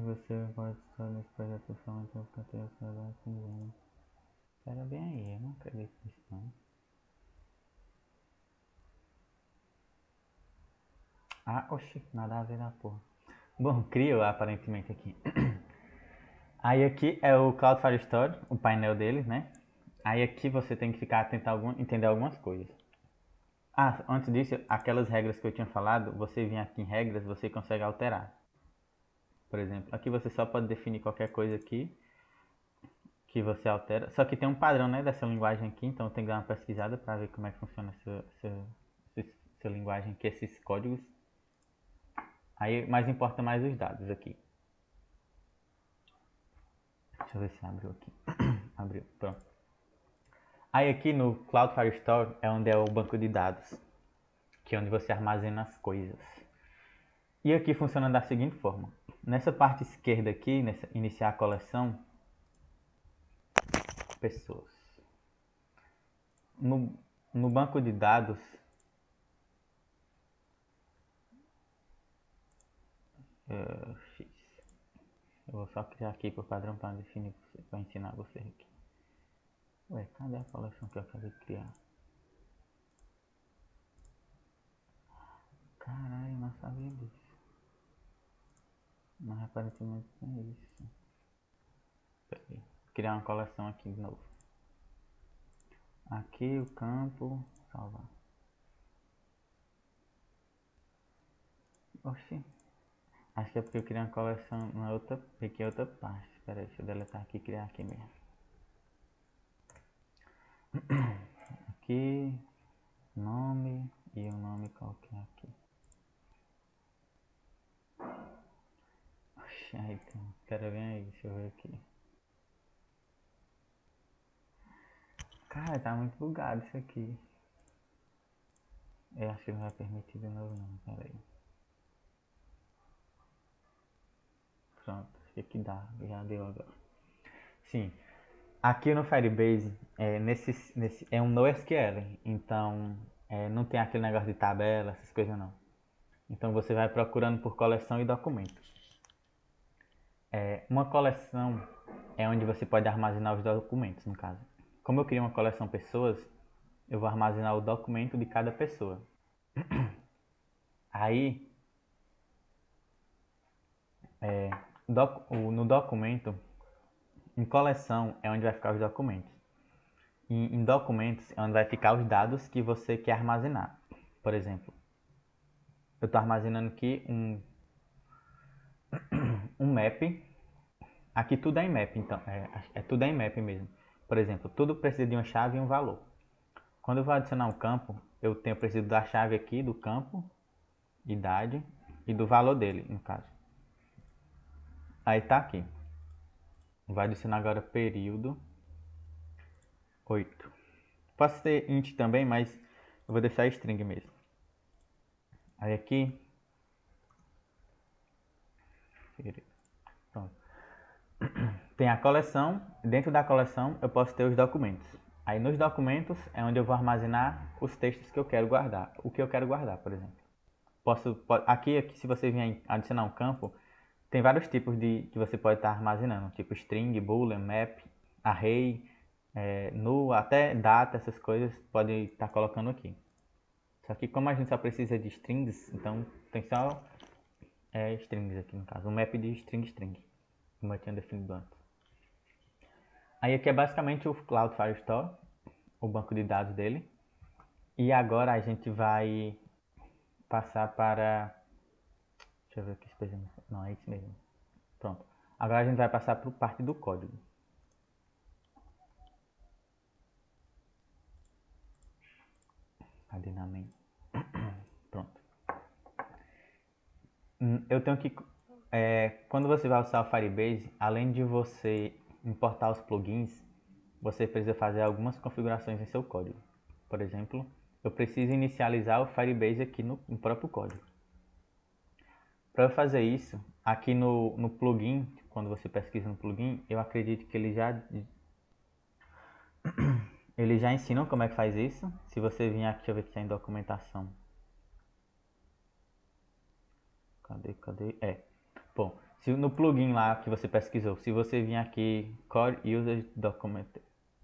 Você pode estar nesse projeto somente para ter acesso a... Espera bem aí, eu não acredito nisso não. Oxi, nada a ver na porra. Bom, criou aparentemente aqui. Aí aqui é o Cloud Firestore, o painel deles, né? Aí aqui você tem que ficar atento a entender algumas coisas. Antes disso, aquelas regras que eu tinha falado, você vem aqui em regras, você consegue alterar. Por exemplo, aqui você só pode definir qualquer coisa aqui que você altera. Só que tem um padrão, né, dessa linguagem aqui, então tem que dar uma pesquisada para ver como é que funciona essa linguagem aqui, esses códigos. Aí, mas importa mais os dados aqui. Deixa eu ver se abriu aqui. Abriu, pronto. Aí aqui no Cloud Firestore é onde é o banco de dados, que é onde você armazena as coisas. E aqui funciona da seguinte forma. Nessa parte esquerda aqui, nessa iniciar a coleção, pessoas. No banco de dados, X. Eu vou só criar aqui por padrão para definir, para ensinar você aqui. Ué, cadê a coleção que eu acabei de criar? Caralho, não sabia disso. Mas aparentemente é isso. Peraí. Vou criar uma coleção aqui de novo. Aqui o campo. Salvar. Oxi. Acho que é porque eu criei uma coleção na outra. Aqui é outra parte. Espera aí, deixa eu deletar aqui e criar aqui mesmo. Aqui. Nome. E o nome qualquer aqui. Oxi, aí tem. Espera bem aí, deixa eu ver aqui. Cara, tá muito bugado isso aqui. Eu acho que não vai permitir de novo não, pera aí. Pronto, acho que dá, já deu agora. Sim, aqui no Firebase, é um NoSQL, então não tem aquele negócio de tabela, essas coisas não. Então você vai procurando por coleção e documento. Uma coleção é onde você pode armazenar os documentos, no caso. Como eu criei uma coleção pessoas, eu vou armazenar o documento de cada pessoa. Aí, no documento, em coleção é onde vai ficar os documentos. E em documentos é onde vai ficar os dados que você quer armazenar. Por exemplo, eu estou armazenando aqui um map. Aqui tudo é em map, então tudo é em map mesmo. Por exemplo, tudo precisa de uma chave e um valor. Quando eu vou adicionar um campo, eu preciso da chave aqui do campo, idade e do valor dele, no caso. Aí tá aqui. Vai adicionar agora período 8. Posso ter int também, mas eu vou deixar string mesmo. Aí aqui. Pronto. Tem a coleção. Dentro da coleção eu posso ter os documentos. Aí nos documentos é onde eu vou armazenar os textos que eu quero guardar. O que eu quero guardar, por exemplo. Aqui se você vier adicionar um campo, tem vários tipos que você pode estar armazenando. Tipo string, boolean, map, array, null, até data, essas coisas pode estar colocando aqui. Só que como a gente só precisa de strings, então tem só strings aqui no caso. Um map de string, como eu tinha definido antes. Aí aqui é basicamente o Cloud Firestore, o banco de dados dele. E agora a gente vai passar para... Deixa eu ver aqui se não, é isso mesmo. Pronto. Agora a gente vai passar para a parte do código. Cadê na main? Pronto. Eu tenho que... quando você vai usar o Firebase, além de você importar os plugins, você precisa fazer algumas configurações em seu código. Por exemplo, eu preciso inicializar o Firebase aqui no próprio código. Para eu fazer isso, aqui no plugin, quando você pesquisa no plugin, eu acredito que ele já ensina como é que faz isso. Se você vir aqui, deixa eu ver se tem documentação. Cadê? Bom, se no plugin lá que você pesquisou, se você vir aqui, Core User Document...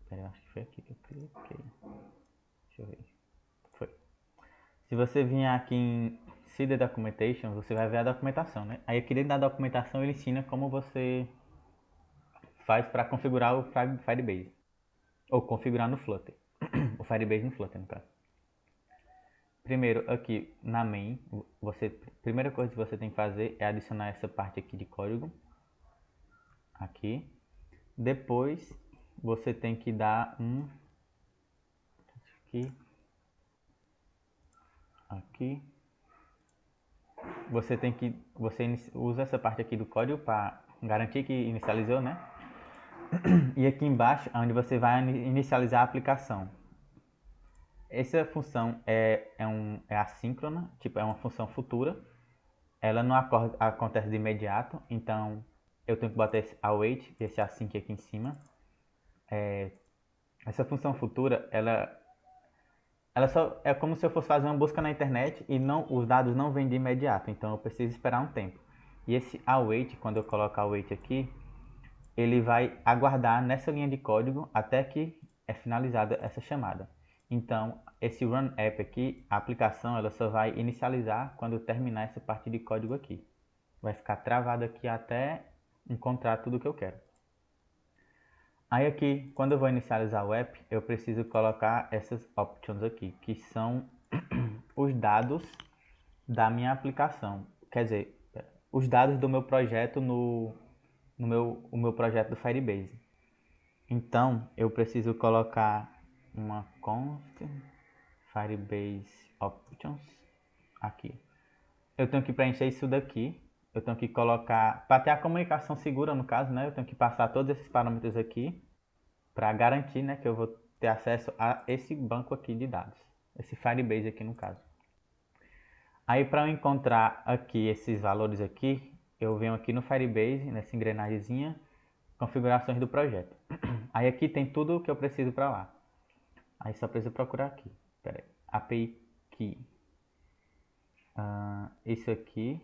Pera, acho que foi aqui que eu cliquei. Deixa eu ver. Foi. Se você vir aqui em See the Documentation, você vai ver a documentação, né? Aí aqui dentro da documentação ele ensina como você faz para configurar o Firebase. Ou configurar no Flutter. O Firebase no Flutter, no caso. Primeiro, aqui na main, primeira coisa que você tem que fazer é adicionar essa parte aqui de código. Aqui. Depois, você tem que dar aqui. Você usa essa parte aqui do código para garantir que inicializou, né? E aqui embaixo é onde você vai inicializar a aplicação. Essa função é assíncrona, tipo, é uma função futura. ela não acontece de imediato, então eu tenho que botar esse await, esse async aqui em cima. Essa função futura, ela só é como se eu fosse fazer uma busca na internet e os dados não vêm de imediato, então eu preciso esperar um tempo. E esse await, quando eu coloco await aqui, ele vai aguardar nessa linha de código até que é finalizada essa chamada. Então, esse run app aqui, a aplicação, ela só vai inicializar quando eu terminar essa parte de código aqui. Vai ficar travado aqui até encontrar tudo o que eu quero. Aí aqui, quando eu vou inicializar o app, eu preciso colocar essas options aqui, que são os dados da minha aplicação. Quer dizer, os dados do meu projeto no meu projeto do Firebase. Então, eu preciso colocar uma const Firebase options aqui. Eu tenho que preencher isso daqui. Eu tenho que colocar, para ter a comunicação segura no caso, né? Eu tenho que passar todos esses parâmetros aqui para garantir, né, que eu vou ter acesso a esse banco aqui de dados, esse Firebase aqui no caso. Aí para eu encontrar aqui esses valores aqui, eu venho aqui no Firebase, nessa engrenagemzinha, configurações do projeto. Aí aqui tem tudo o que eu preciso para lá. Aí só preciso procurar aqui. Pera aí. API Key. Isso aqui.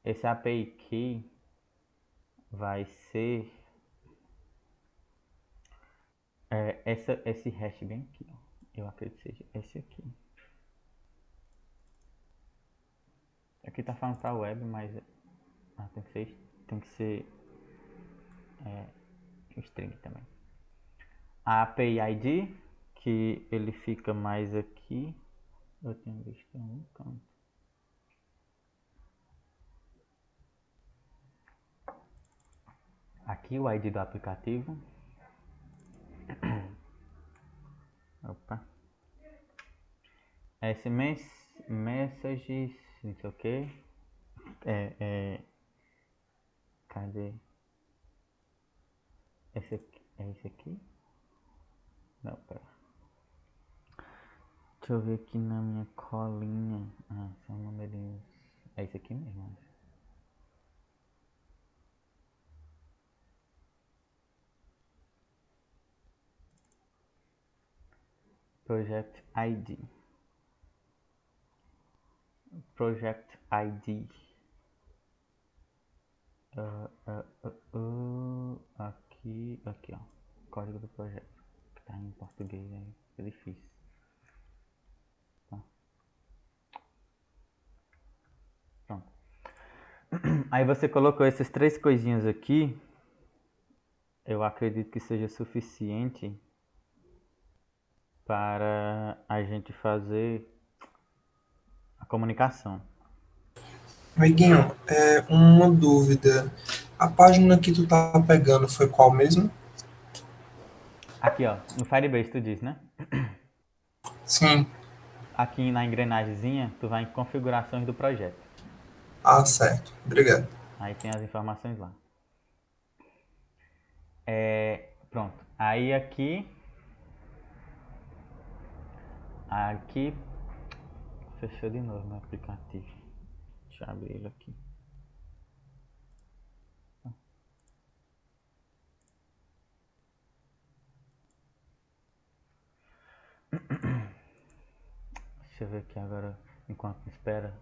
Esse API Key vai ser esse hash bem aqui. Ó. Eu acredito que seja esse aqui. Aqui tá falando para web, mas tem que ser string também. A API ID, que ele fica mais aqui. Eu tenho visto em um canto. Aqui o ID do aplicativo. Opa. Messages, não sei o que. Cadê? Esse aqui, é esse aqui? Não, pera. Deixa eu ver aqui na minha colinha. São numerinhos. É esse aqui mesmo, acho. Project ID. Project ID. Aqui, ó. Código do projeto. Que tá em português aí. É difícil. Tá. Pronto. Aí você colocou essas três coisinhas aqui. Eu acredito que seja suficiente para a gente fazer a comunicação. Amiguinho, uma dúvida. A página que tu tá pegando foi qual mesmo? Aqui, ó, no Firebase tu diz, né? Sim. Aqui na engrenagemzinha, tu vai em configurações do projeto. Ah, certo. Obrigado. Aí tem as informações lá. Pronto. Aí aqui fechou de novo meu aplicativo. Deixa eu abrir ele aqui. Deixa eu ver aqui agora, enquanto espera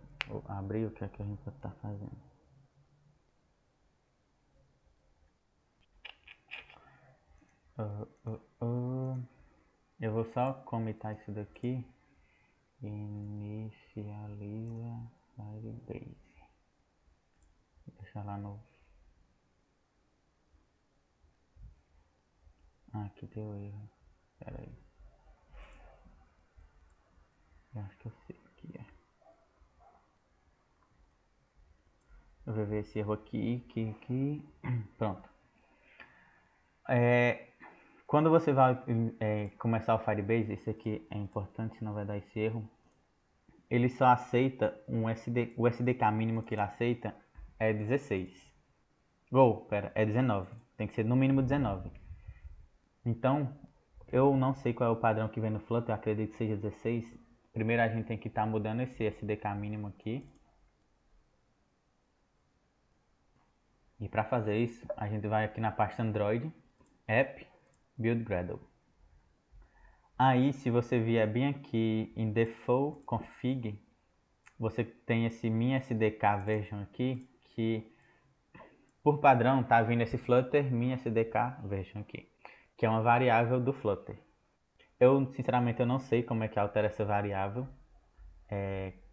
abrir, o que é que a gente vai estar fazendo. Eu vou só comitar isso daqui. Inicializa Firebase. Vou deixar lá no... aqui deu erro. Pera aí. Eu acho que eu sei o que é. Eu vou ver esse erro aqui. Pronto. Quando você vai começar o Firebase, esse aqui é importante, senão vai dar esse erro. Ele só aceita o SDK mínimo que ele aceita é 16. É 19. Tem que ser no mínimo 19. Então, eu não sei qual é o padrão que vem no Flutter, eu acredito que seja 16. Primeiro a gente tem que estar mudando esse SDK mínimo aqui. E para fazer isso, a gente vai aqui na pasta Android, App, Build Gradle. Aí, se você vier bem aqui em Default Config, você tem esse min SDK version aqui, que por padrão tá vindo esse Flutter min SDK version aqui, que é uma variável do Flutter. Eu, sinceramente, eu não sei como é que altera essa variável.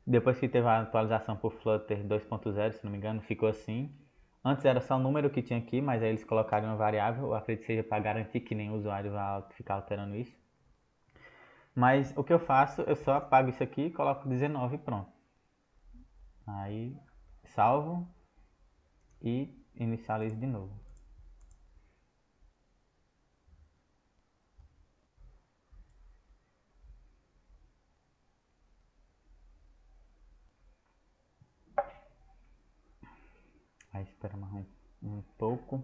Depois que teve a atualização por Flutter 2.0, se não me engano, ficou assim. Antes era só o número que tinha aqui, mas aí eles colocaram uma variável. Eu acredito que seja para garantir que nem o usuário vai ficar alterando isso. Mas o que eu faço, eu só apago isso aqui e coloco 19 e pronto. Aí salvo e inicializo de novo. Aí espera mais um pouco.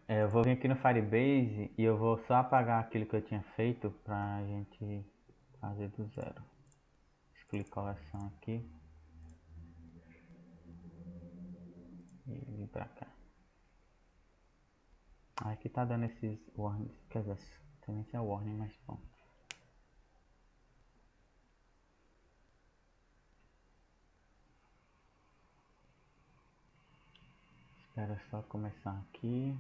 Eu vou vir aqui no Firebase e eu vou só apagar aquilo que eu tinha feito pra gente fazer do zero. Excluir coleção aqui. E vir pra cá. Aqui tá dando esses warnings, quer dizer, não sei nem se é warning, mas bom. Espera só começar aqui.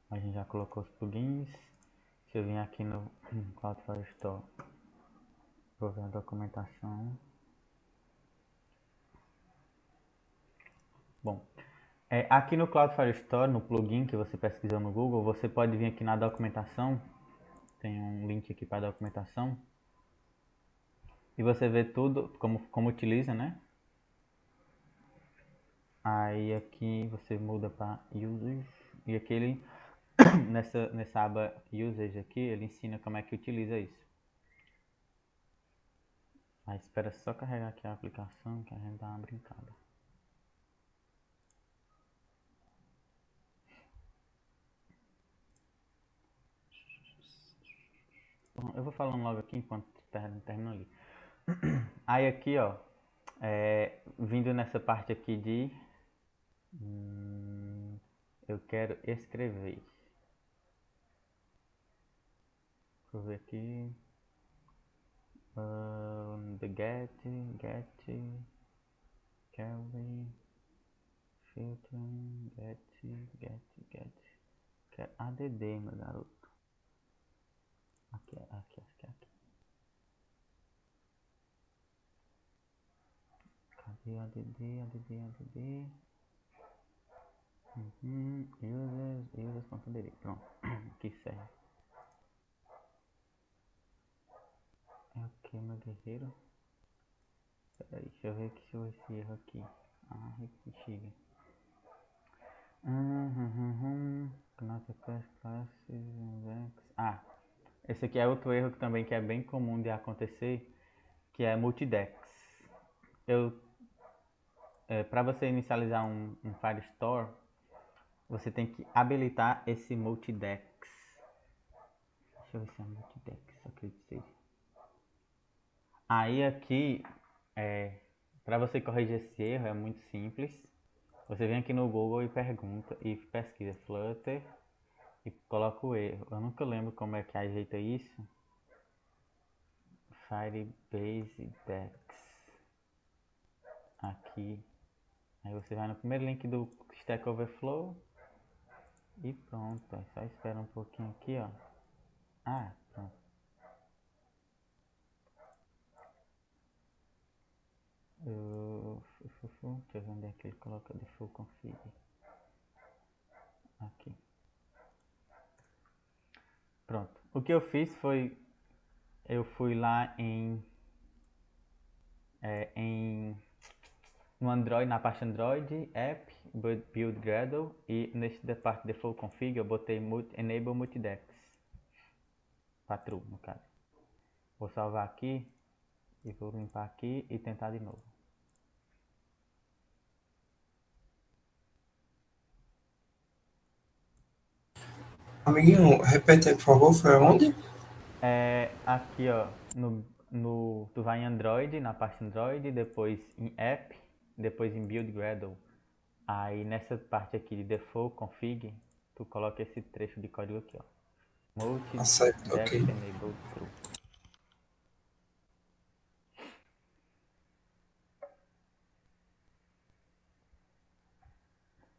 A gente já colocou os plugins. Se eu vir aqui no Cloudflare Store, vou ver a documentação. Bom, aqui no Cloudflare Store, no plugin que você pesquisou no Google, você pode vir aqui na documentação. Tem um link aqui para a documentação. E você vê tudo, como utiliza, né? Aí aqui você muda para Users. E aqui ele, nessa aba Users aqui, ele ensina como é que utiliza isso. Aí espera só carregar aqui a aplicação que a gente dá uma brincada. Bom, eu vou falando logo aqui enquanto termina ali. Aí aqui, ó, vindo nessa parte aqui de eu quero escrever. Deixa eu ver aqui. The get, carry, filtering, get. Quero ADD, meu garoto. Aqui. Cadê ADD? Users.add. Pronto, aqui serve. É o que, meu guerreiro? Peraí, deixa eu ver aqui se eu esse erro aqui. Chega. Esse aqui é outro erro que também que é bem comum de acontecer, que é multidex. Para você inicializar um Firestore, você tem que habilitar esse multidex. Deixa eu ver se é multidex, acredito que seja. Aí aqui, para você corrigir esse erro é muito simples. Você vem aqui no Google e pergunta e pesquisa Flutter e coloca o erro. Eu nunca lembro como é que ajeita isso. Firebase Dex. Aqui. Aí você vai no primeiro link do Stack Overflow e pronto. É só espera um pouquinho aqui, ó. Pronto. Deixa eu ver onde é que ele coloca default config. Aqui. Pronto. O que eu fiz foi, eu fui lá no Android, na parte Android, App, Build Gradle e nesse parte Default Config eu botei Enable Multidex. Para true, no caso. Vou salvar aqui e vou limpar aqui e tentar de novo. Amiguinho, repete aí, por favor, foi aonde? Aqui, ó, tu vai em Android, na parte Android, depois em App, depois em Build Gradle. Aí nessa parte aqui de Default Config, tu coloca esse trecho de código aqui, ó. Ah, certo, ok. Multi-Dex Enable True.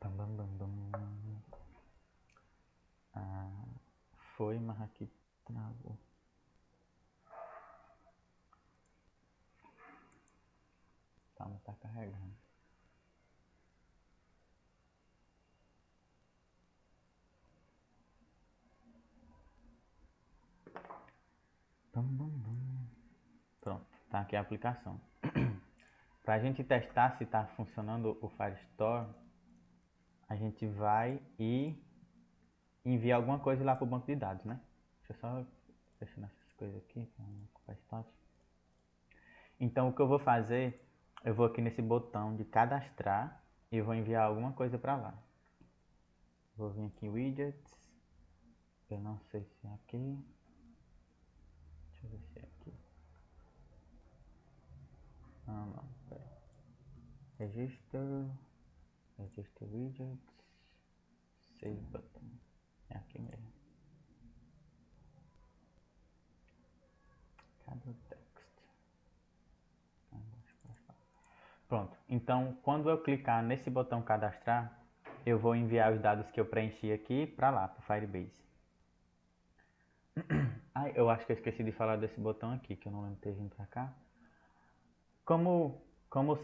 Bam, bam, bam, bam. Foi, mas aqui travou. Calma, tá carregando. Bam, bam, bam. Pronto, tá aqui a aplicação. Para a gente testar se está funcionando o Firestore, a gente vai e envia alguma coisa lá para o banco de dados, né? Deixa eu só fechar essas coisas aqui para não ocupar espaço. Então o que eu vou fazer, eu vou aqui nesse botão de cadastrar e vou enviar alguma coisa para lá. Vou vir aqui em widgets, eu não sei se é aqui, deixa eu ver se é aqui. Ah, não, pera. Register widgets, save button, é aqui mesmo. Cadê o text? Pronto, então quando eu clicar nesse botão cadastrar, eu vou enviar os dados que eu preenchi aqui para lá, para o Firebase. Eu acho que eu esqueci de falar desse botão aqui, que eu não lembro de ter vindo para cá. Como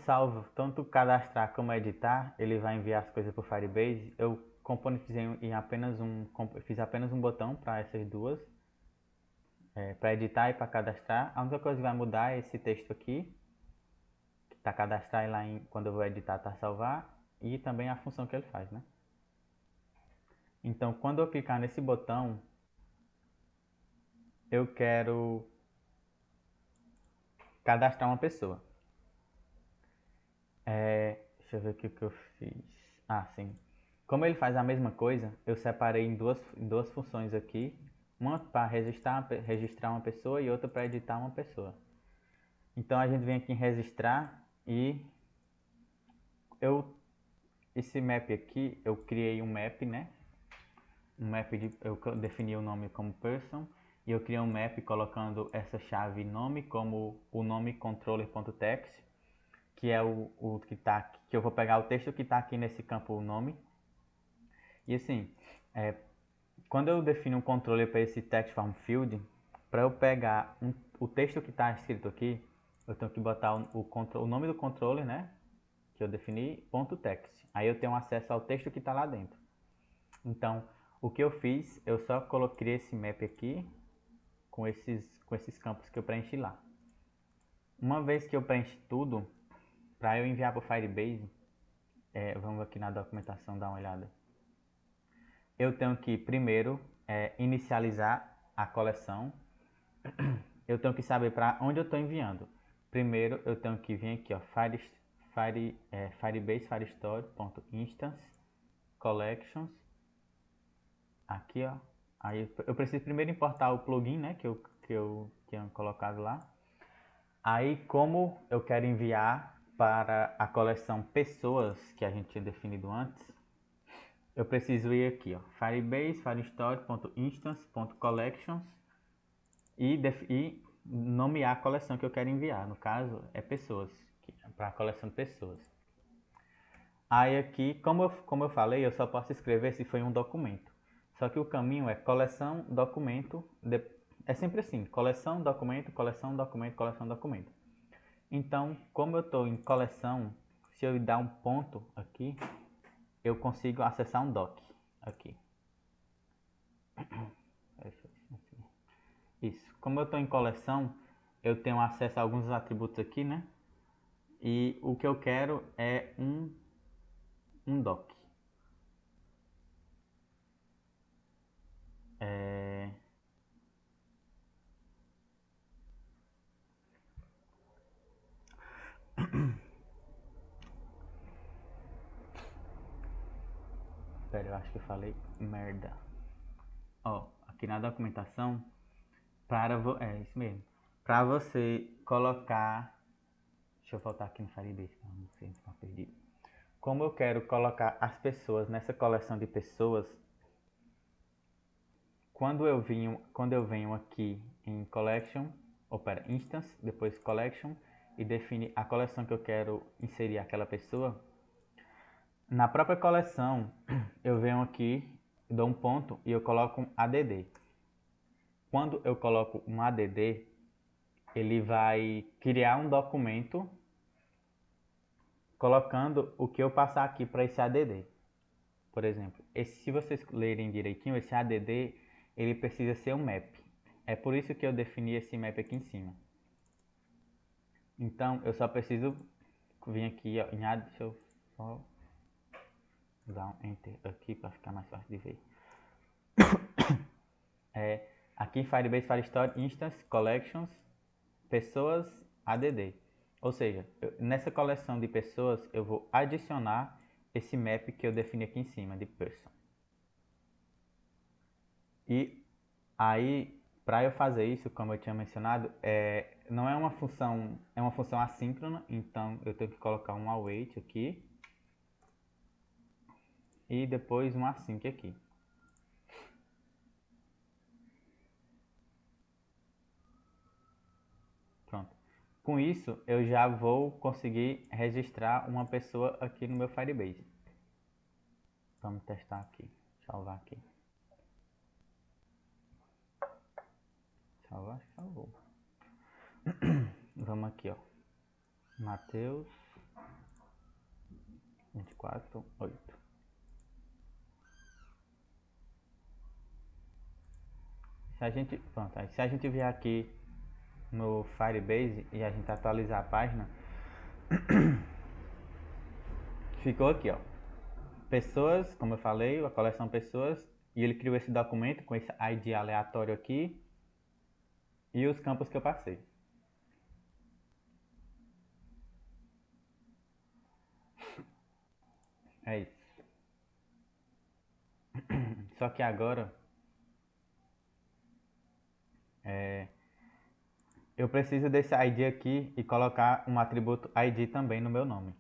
salvo, tanto cadastrar como editar, ele vai enviar as coisas para o Firebase. Eu componentizei fiz apenas um botão para essas duas, para editar e para cadastrar. A única coisa que vai mudar é esse texto aqui, que está cadastrar e lá quando eu vou editar está salvar, e também a função que ele faz, né? Então, quando eu clicar nesse botão, eu quero cadastrar uma pessoa. Deixa eu ver o que eu fiz. Sim. Como ele faz a mesma coisa, eu separei em duas funções aqui. Uma para registrar uma pessoa e outra para editar uma pessoa. Então a gente vem aqui em registrar e esse map aqui, eu criei um map, né? Eu defini o nome como person e eu criei um map colocando essa chave nome como o nome controller.text, que é o que tá aqui, que eu vou pegar o texto que está aqui nesse campo nome. E assim, quando eu defino um controller para esse text form field, para eu pegar o texto que está escrito aqui, eu tenho que botar o nome do controller, né? Que eu defini, ponto .text. Aí eu tenho acesso ao texto que está lá dentro. Então, o que eu fiz, eu só coloquei esse map aqui com esses campos que eu preenchi lá. Uma vez que eu preenchi tudo, para eu enviar para o Firebase, vamos aqui na documentação dar uma olhada. Eu tenho que primeiro inicializar a coleção. Eu tenho que saber para onde eu estou enviando. Primeiro eu tenho que vir aqui, ó, Firebase Firestore.instance collections. Aqui, ó. Aí eu preciso primeiro importar o plugin, né, que eu tinha colocado lá. Aí, como eu quero enviar para a coleção pessoas que a gente tinha definido antes, eu preciso ir aqui, ó, Firebase Firestore.instance.collections e nomear a coleção que eu quero enviar. No caso, é pessoas, para a coleção de pessoas. Aí aqui, como eu falei, eu só posso escrever se foi um documento. Só que o caminho é coleção, documento, é sempre assim, coleção, documento, coleção, documento, coleção, documento. Então, como eu estou em coleção, se eu dar um ponto aqui, eu consigo acessar um doc aqui. Isso. Como eu estou em coleção, eu tenho acesso a alguns atributos aqui, né? E o que eu quero é um doc. Espera, eu acho que eu falei merda. ó, aqui na documentação, é isso mesmo, para você colocar, deixa eu voltar aqui no Firebase, não sei se está perdido. Como eu quero colocar as pessoas nessa coleção de pessoas, quando eu venho aqui em Collection, Instance, depois Collection, e define a coleção que eu quero inserir aquela pessoa, na própria coleção, eu venho aqui, dou um ponto e eu coloco um ADD. Quando eu coloco um ADD, ele vai criar um documento colocando o que eu passar aqui para esse ADD. Por exemplo, se vocês lerem direitinho, esse ADD ele precisa ser um map. É por isso que eu defini esse map aqui em cima. Então, eu só preciso vir aqui ó, em ADD, deixa eu só dar um Enter aqui para ficar mais fácil de ver. Aqui em Firebase Firestore Instance Collections Pessoas ADD. Ou seja, nessa coleção de pessoas eu vou adicionar esse map que eu defini aqui em cima de person. E aí, para eu fazer isso, como eu tinha mencionado, não é uma função, é uma função assíncrona, então eu tenho que colocar um await aqui e depois um async aqui. Pronto. Com isso, eu já vou conseguir registrar uma pessoa aqui no meu Firebase. Vamos testar aqui. Salvar aqui. Salvar, salvou. Vamos aqui, ó. Mateus 24:8. Se a gente vier aqui no Firebase e a gente atualizar a página, ficou aqui, ó. Pessoas, como eu falei, a coleção pessoas, e ele criou esse documento com esse ID aleatório aqui e os campos que eu passei. É isso. Só que agora eu preciso desse ID aqui e colocar um atributo ID também no meu nome.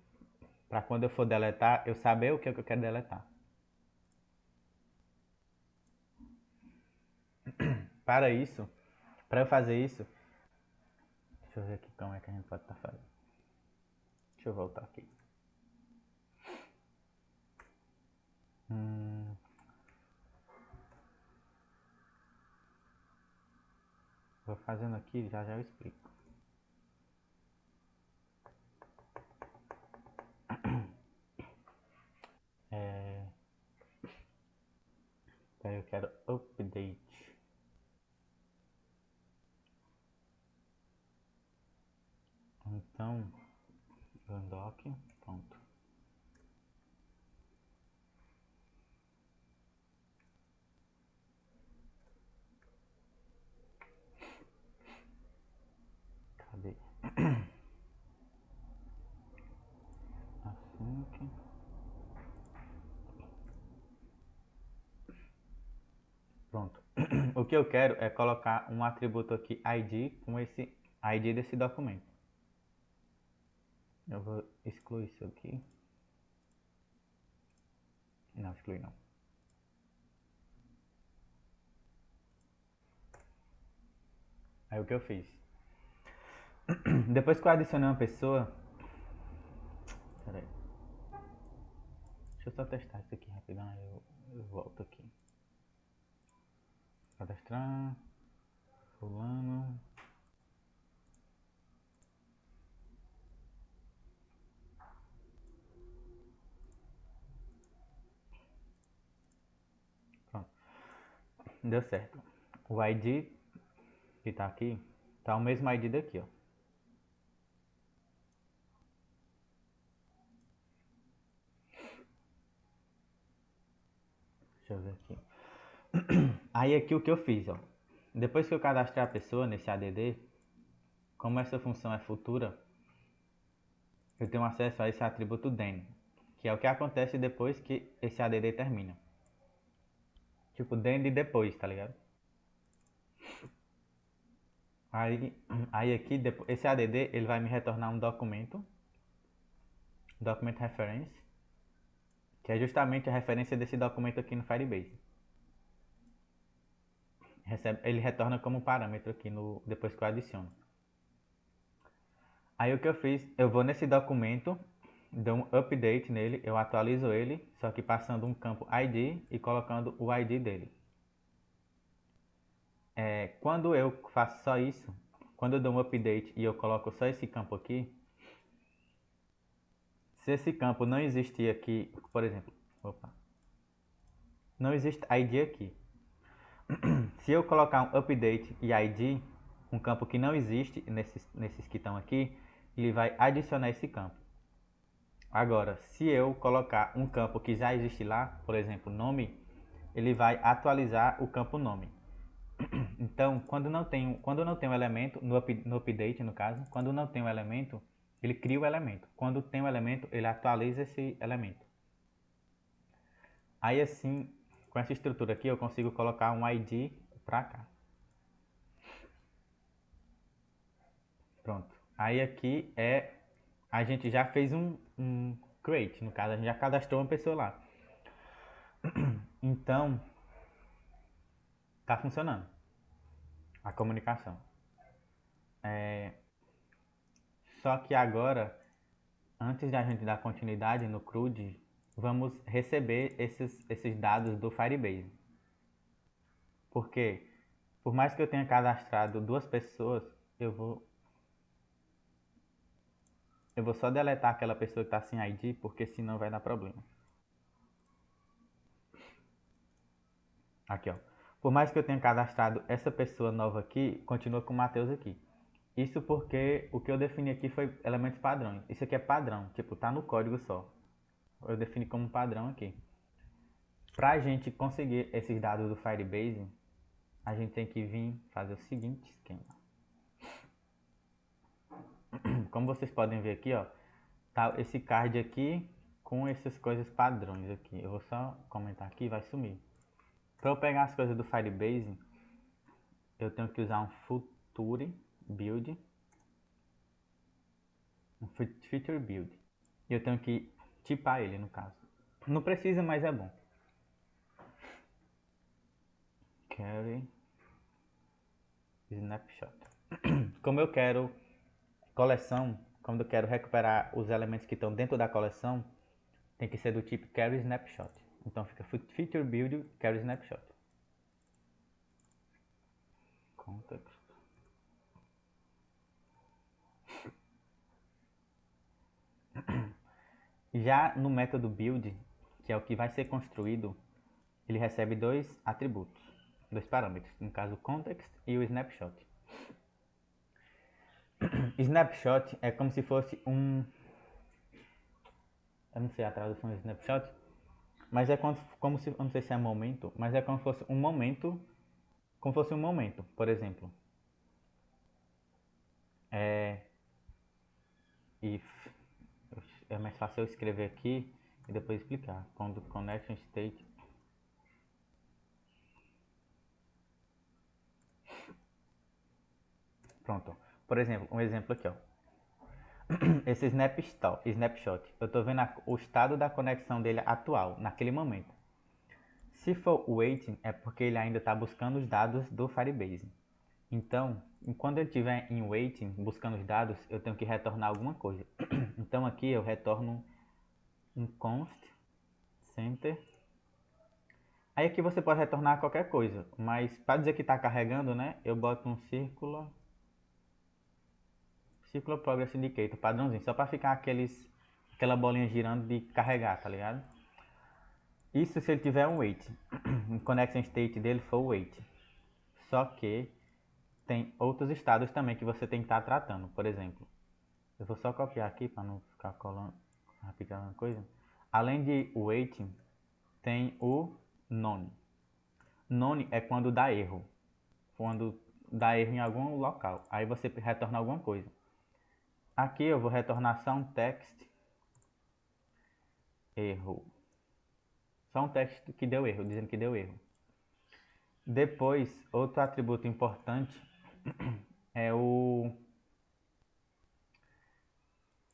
Para quando eu for deletar, eu saber o que eu quero deletar. Para isso, para eu fazer isso, deixa eu ver aqui como é que a gente pode estar fazendo. Deixa eu voltar aqui. Vou fazendo aqui, já eu explico. Eu quero update. Então, doc, pronto. Cadê? Assim que... Pronto. O que eu quero é colocar um atributo aqui ID com esse ID desse documento. Eu vou excluir isso aqui. Não, excluir não. Aí o que eu fiz? Depois que eu adicionei uma pessoa... Pera aí. Deixa eu só testar isso aqui rapidão, aí eu volto aqui. Cadastrar... Fulano... Pronto. Deu certo. O ID que tá aqui, tá o mesmo ID daqui, ó. Deixa eu ver aqui. Aí aqui o que eu fiz, ó. Depois que eu cadastrar a pessoa nesse ADD, como essa função é futura, eu tenho acesso a esse atributo then, que é o que acontece depois que esse ADD termina. Tipo, dentro e depois, tá ligado? Aí aqui, esse add, ele vai me retornar um documento, document reference, que é justamente a referência desse documento aqui no Firebase. Ele retorna como parâmetro aqui depois que eu adiciono. Aí o que eu fiz, eu vou nesse documento, dou um update nele, eu atualizo ele, só que passando um campo ID e colocando o ID dele. Quando eu faço só isso, quando eu dou um update e eu coloco só esse campo aqui, se esse campo não existir aqui, por exemplo, não existe ID aqui. Se eu colocar um update e ID, um campo que não existe nesses que estão aqui, ele vai adicionar esse campo. Agora, se eu colocar um campo que já existe lá, por exemplo, nome, ele vai atualizar o campo nome. Então, quando não tem um elemento, no update no caso, quando não tem um elemento, ele cria o elemento. Quando tem um elemento, ele atualiza esse elemento. Aí assim, com essa estrutura aqui, eu consigo colocar um ID pra cá. Pronto. Aí aqui a gente já fez um create, no caso, a gente já cadastrou uma pessoa lá. Então, tá funcionando a comunicação. Só que agora, antes da gente dar continuidade no CRUD, vamos receber esses dados do Firebase. Porque, por mais que eu tenha cadastrado 2 pessoas, eu vou só deletar aquela pessoa que está sem ID, porque senão vai dar problema. Aqui, ó. Por mais que eu tenha cadastrado essa pessoa nova aqui, continua com o Matheus aqui. Isso porque o que eu defini aqui foi elementos padrões. Isso aqui é padrão, tipo, tá no código só. Eu defini como padrão aqui. Pra gente conseguir esses dados do Firebase, a gente tem que vir fazer o seguinte esquema. Como vocês podem ver aqui, ó, tá esse card aqui com essas coisas padrões aqui. Eu vou só comentar aqui e vai sumir. Para eu pegar as coisas do Firebase, eu tenho que usar um Future Build, um Feature Build. E eu tenho que tipar ele, no caso. Não precisa, mas é bom. Carry Snapshot. Como eu quero coleção, quando eu quero recuperar os elementos que estão dentro da coleção, tem que ser do tipo Carry Snapshot. Então fica Feature Build Carry Snapshot. Context. Já no método build, que é o que vai ser construído, ele recebe 2 atributos, 2 parâmetros, no caso o context e o snapshot. Snapshot é como se fosse eu não sei a tradução de snapshot, mas é como se, eu não sei se é momento, mas é como se fosse um momento, por exemplo. If é mais fácil eu escrever aqui e depois explicar. Quando connection state. Pronto. Por exemplo, um exemplo aqui, ó. Esse snapshot, eu estou vendo o estado da conexão dele atual, naquele momento. Se for waiting, é porque ele ainda está buscando os dados do Firebase. Então, quando ele estiver em waiting, buscando os dados, eu tenho que retornar alguma coisa. Então aqui eu retorno um const center. Aí aqui você pode retornar qualquer coisa, mas para dizer que está carregando, né, eu boto um círculo progress indicator, padrãozinho, só para ficar aquela bolinha girando de carregar, tá ligado? Isso se ele tiver um wait, o connection state dele for wait. Só que tem outros estados também que você tem que estar tratando. Por exemplo, eu vou só copiar aqui para não ficar colando rapidamente coisa. Além de waiting, tem o none. None é quando dá erro. Quando dá erro em algum local. Aí você retorna alguma coisa. Aqui eu vou retornar só um text erro. Só um text que deu erro, dizendo que deu erro. Depois, outro atributo importante é o...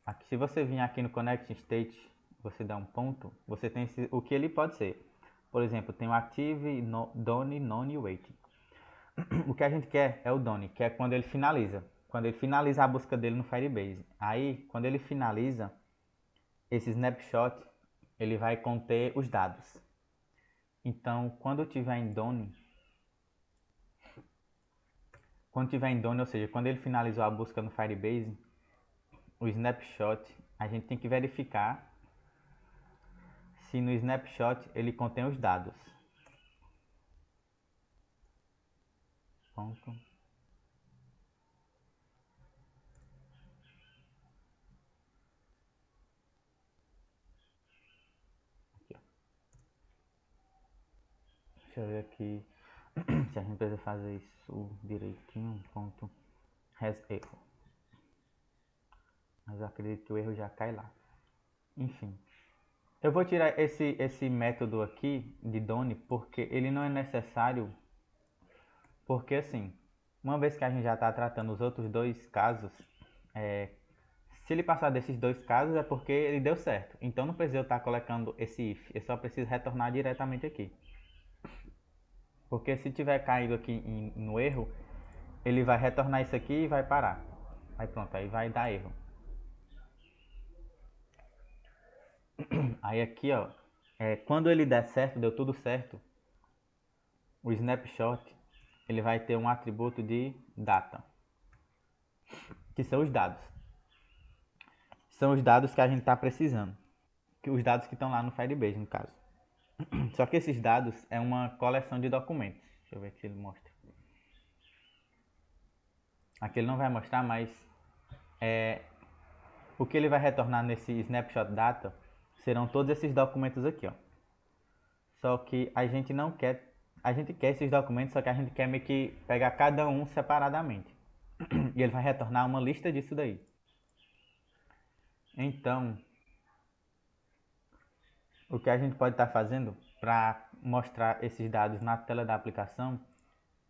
Aqui, se você vir aqui no Connect State, você dá um ponto, você tem o que ele pode ser. Por exemplo, tem o Active, Done, None e Waiting. O que a gente quer é o Done, que é quando ele finaliza. Quando ele finaliza a busca dele no Firebase. Aí, quando ele finaliza, esse snapshot, ele vai conter os dados. Então, quando tiver em Done, ou seja, quando ele finalizou a busca no Firebase, o snapshot, a gente tem que verificar se no snapshot ele contém os dados. Ponto. Aqui, ó. Deixa eu ver aqui se a gente precisa fazer isso direitinho. Ponto. Has erro. Mas eu acredito que o erro já cai lá. Enfim. Eu vou tirar esse método aqui de Done porque ele não é necessário. Porque assim, uma vez que a gente já está tratando os outros dois casos, se ele passar desses dois casos é porque ele deu certo. Então não precisa eu estar colocando esse if, eu só preciso retornar diretamente aqui. Porque se tiver caído aqui no erro, ele vai retornar isso aqui e vai parar. Aí pronto, aí vai dar erro. Aí aqui, ó, quando ele der certo, deu tudo certo, o snapshot, ele vai ter um atributo de data, que são os dados. São os dados que a gente está precisando. Os dados que estão lá no Firebase, no caso. Só que esses dados é uma coleção de documentos. Deixa eu ver se ele mostra. Aqui ele não vai mostrar, mas o que ele vai retornar nesse snapshot data serão todos esses documentos aqui, ó. Só que a gente não quer, a gente quer esses documentos, só que a gente quer meio que pegar cada um separadamente. E ele vai retornar uma lista disso daí. Então, o que a gente pode estar fazendo para mostrar esses dados na tela da aplicação,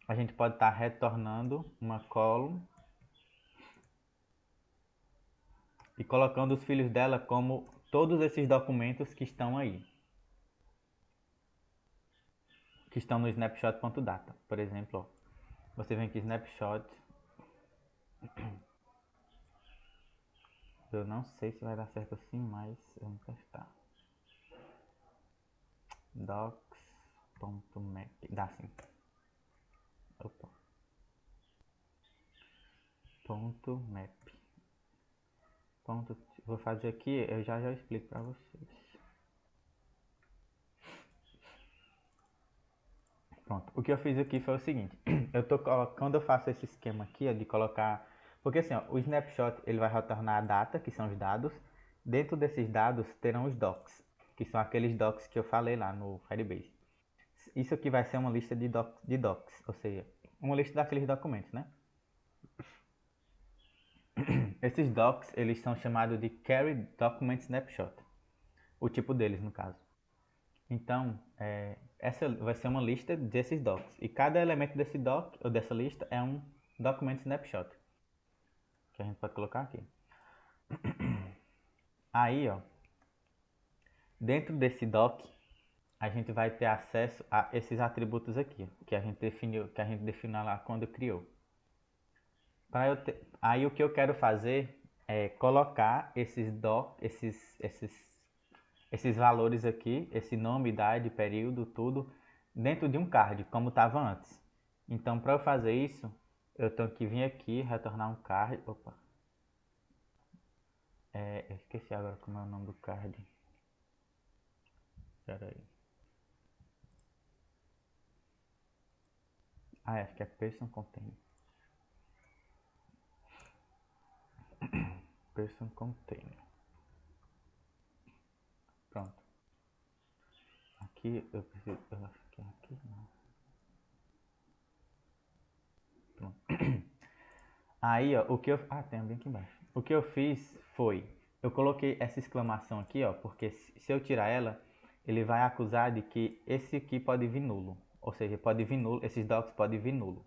a gente pode estar retornando uma column e colocando os filhos dela como todos esses documentos que estão aí, que estão no snapshot.data. Por exemplo, ó, você vem aqui snapshot, eu não sei se vai dar certo assim, mas vamos testar. Docs.map, dá sim. Opa. Ponto map. Ponto, vou fazer aqui, eu já explico para vocês. Pronto, o que eu fiz aqui foi o seguinte, quando eu faço esse esquema aqui, de colocar, porque assim, ó, o snapshot ele vai retornar a data, que são os dados, dentro desses dados terão os docs, que são aqueles docs que eu falei lá no Firebase. Isso aqui vai ser uma lista de docs, ou seja, uma lista daqueles documentos, né? Esses docs, eles são chamados de Carry Document Snapshot, o tipo deles no caso. Então, essa vai ser uma lista desses docs. E cada elemento desse doc, ou dessa lista, é um document snapshot. Que a gente pode colocar aqui. Aí, ó, dentro desse doc, a gente vai ter acesso a esses atributos aqui, que a gente definiu lá quando criou. Aí o que eu quero fazer é colocar esses valores aqui, esse nome, idade, período, tudo, dentro de um card, como estava antes. Então, para eu fazer isso, eu tenho que vir aqui, retornar um card. Opa! Eu esqueci agora como é o nome do card. Espera aí. Acho que é Person Container. Person Container. Pronto. Aqui eu preciso. Eu acho que é aqui não. Pronto. Aí, ó, o que eu. Tem bem aqui embaixo. O que eu fiz foi. Eu coloquei essa exclamação aqui, ó, porque se eu tirar ela, ele vai acusar de que esse aqui pode vir nulo. Ou seja, pode vir nulo, esses docs podem vir nulo.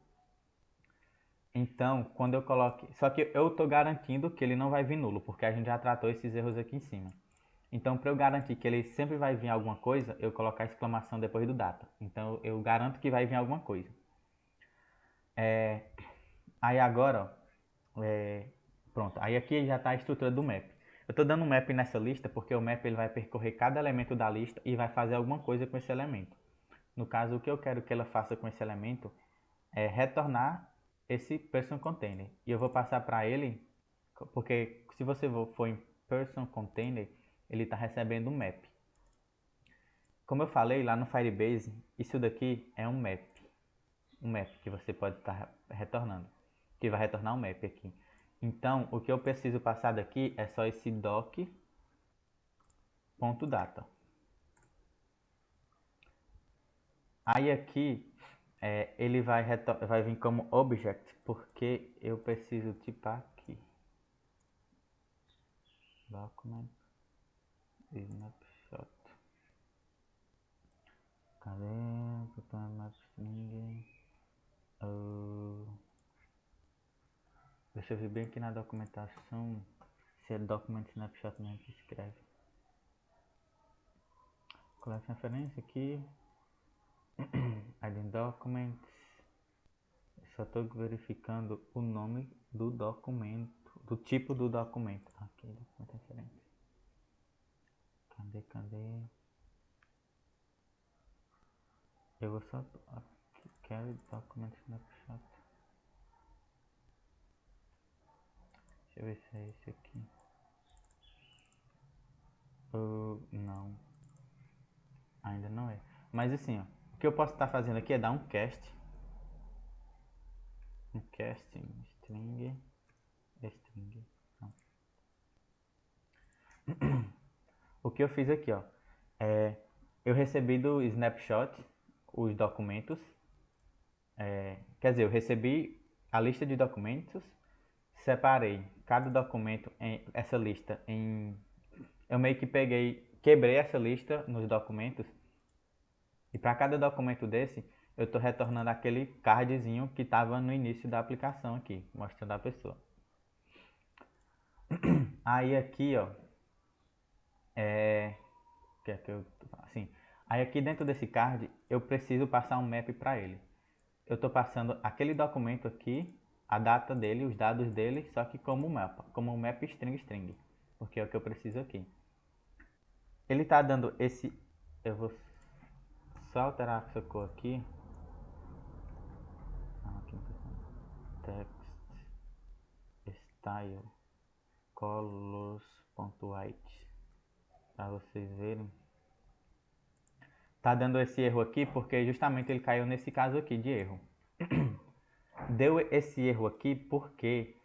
Então, quando eu coloque... Só que eu estou garantindo que ele não vai vir nulo, porque a gente já tratou esses erros aqui em cima. Então, para eu garantir que ele sempre vai vir alguma coisa, eu colocar a exclamação depois do data. Então, eu garanto que vai vir alguma coisa. Aí agora, ó, pronto. Aí aqui já está a estrutura do map. Eu estou dando um map nessa lista porque o map ele vai percorrer cada elemento da lista e vai fazer alguma coisa com esse elemento. No caso, o que eu quero que ela faça com esse elemento é retornar esse person container. E eu vou passar para ele, porque se você for em person container, ele está recebendo um map. Como eu falei lá no Firebase, isso daqui é um map. Um map que você pode estar retornando. Que vai retornar um map aqui. Então, o que eu preciso passar daqui é só esse doc.data. Aí aqui, ele vai vir como object, porque eu preciso tipar aqui. Document, snapshot. Cadê? Deixa eu ver bem aqui na documentação se é document snapshot mesmo que escreve. Collection referência aqui. Add documents. Só estou verificando o nome do documento, do tipo do documento. Aqui, documento referência. Cadê? Eu vou só aqui, carry document snapshot. Deixa eu ver se é esse aqui. Não. Ainda não é. Mas assim, ó, o que eu posso estar fazendo aqui é dar um cast. Um casting string. Não. O que eu fiz aqui, ó, eu recebi do snapshot os documentos. Quer dizer, eu recebi a lista de documentos, separei cada documento em essa lista em... Eu meio que quebrei essa lista nos documentos. E para cada documento desse, eu estou retornando aquele cardzinho que estava no início da aplicação aqui, mostrando a pessoa. Aí aqui, ó, assim, aí aqui dentro desse card, eu preciso passar um map para ele. Eu estou passando aquele documento aqui, a data dele, os dados dele, só que como um map string, porque é o que eu preciso aqui. Ele está dando esse... Eu vou só alterar essa cor aqui. Text style colors.white, para vocês verem. Tá dando esse erro aqui porque justamente ele caiu nesse caso aqui de erro. Deu esse erro aqui porque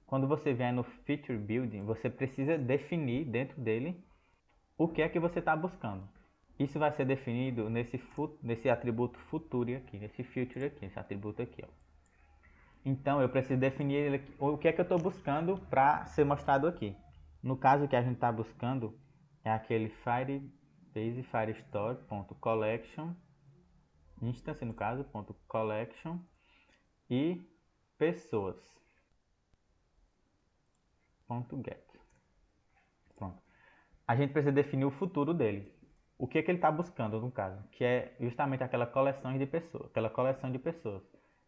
quando você vier no feature building, você precisa definir dentro dele o que é que você está buscando. Isso vai ser definido nesse atributo future aqui, nesse feature aqui, esse atributo aqui, ó. Então eu preciso definir o que é que eu estou buscando para ser mostrado aqui. No caso que a gente está buscando é aquele Firebase Firestore.collection, instance no caso, .collection e pessoas. .get. Pronto. A gente precisa definir o futuro dele. O que ele está buscando no caso, que é justamente aquela coleção de pessoas,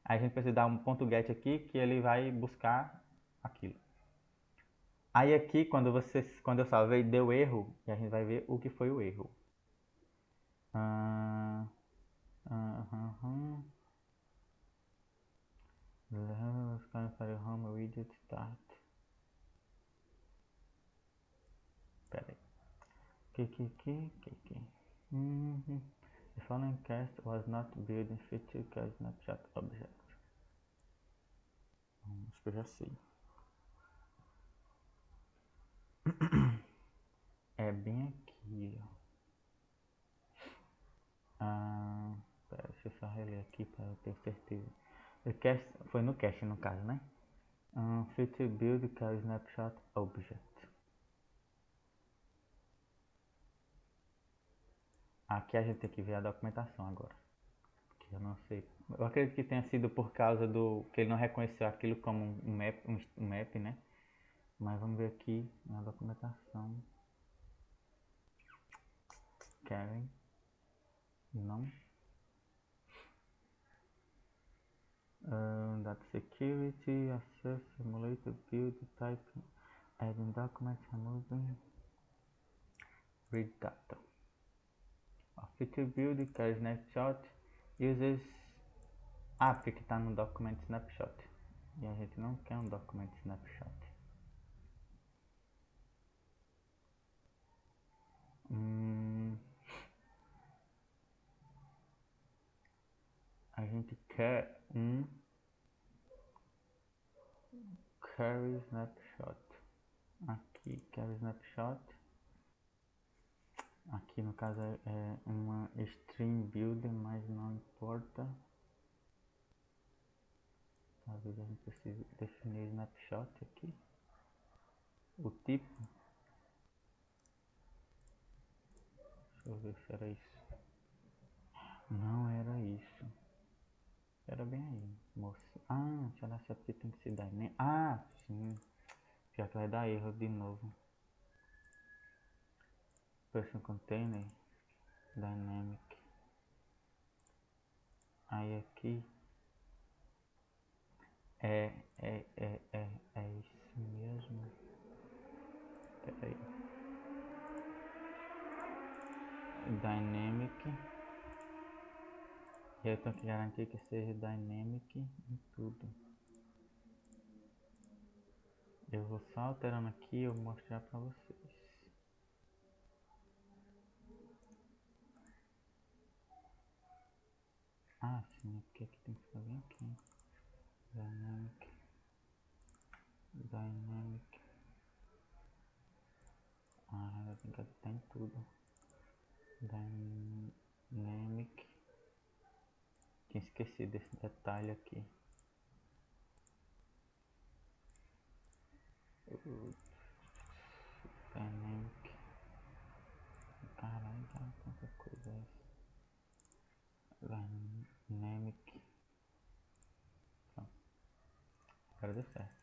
Aí a gente precisa dar um .get aqui que ele vai buscar aquilo. Aí aqui quando eu salvei deu erro e a gente vai ver o que foi o erro. Home widget start. Pera aí. The following cast was not built in feature cast snapshot object. Acho que eu já sei. É bem aqui, ó. Pera, deixa eu só reler aqui para eu ter certeza. O cast foi no cache no caso, né? Feature build cast snapshot object. Aqui a gente tem que ver a documentação agora. Que eu não sei. Eu acredito que tenha sido por causa do que ele não reconheceu aquilo como um map, né? Mas vamos ver aqui na documentação. Karen. Não. Data security, access, simulator, build, type, adding documents, removing, read data. A feature build, carry snapshot, uses. Ah, porque está no document snapshot. E a gente não quer um document snapshot. A gente quer um carry snapshot. Aqui, carry snapshot. Aqui no caso é uma stream builder, mas não importa. Talvez a gente precise definir snapshot aqui. O tipo. Deixa eu ver se era isso. Não era isso. Era bem aí, moço. Ah, deixa eu dar se aqui tem que ser dynamic. Ah, sim. Já que vai dar erro de novo. Person container. Dynamic. Aí aqui. É isso mesmo. Peraí. Dynamic. E eu tenho que garantir que seja dynamic em tudo. Eu vou só alterando aqui e eu vou mostrar pra vocês. Ah, sim, aqui tem que ficar bem aqui. Dynamic. Ah, eu tenho que aditar em tudo. Dynamic. Tinha esquecido desse detalhe aqui. Dynamic. Caralho, já tanta coisa é essa. Dynamic. Pronto. Agora deu certo.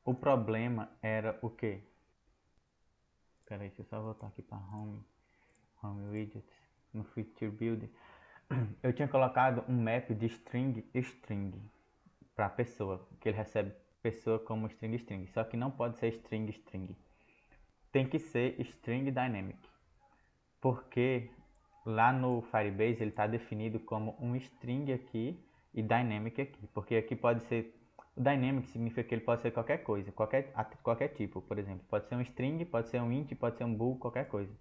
O problema era o quê? Espera aí, deixa eu só voltar aqui para Home Widgets, no Feature Builder. Eu tinha colocado um map de string para pessoa, que ele recebe pessoa como string. Só que não pode ser string. Tem que ser string dynamic. Porque lá no Firebase ele está definido como um string aqui e dynamic aqui. Porque aqui pode ser. O dynamic significa que ele pode ser qualquer coisa, qualquer tipo, por exemplo. Pode ser um string, pode ser um int, pode ser um bool, qualquer coisa.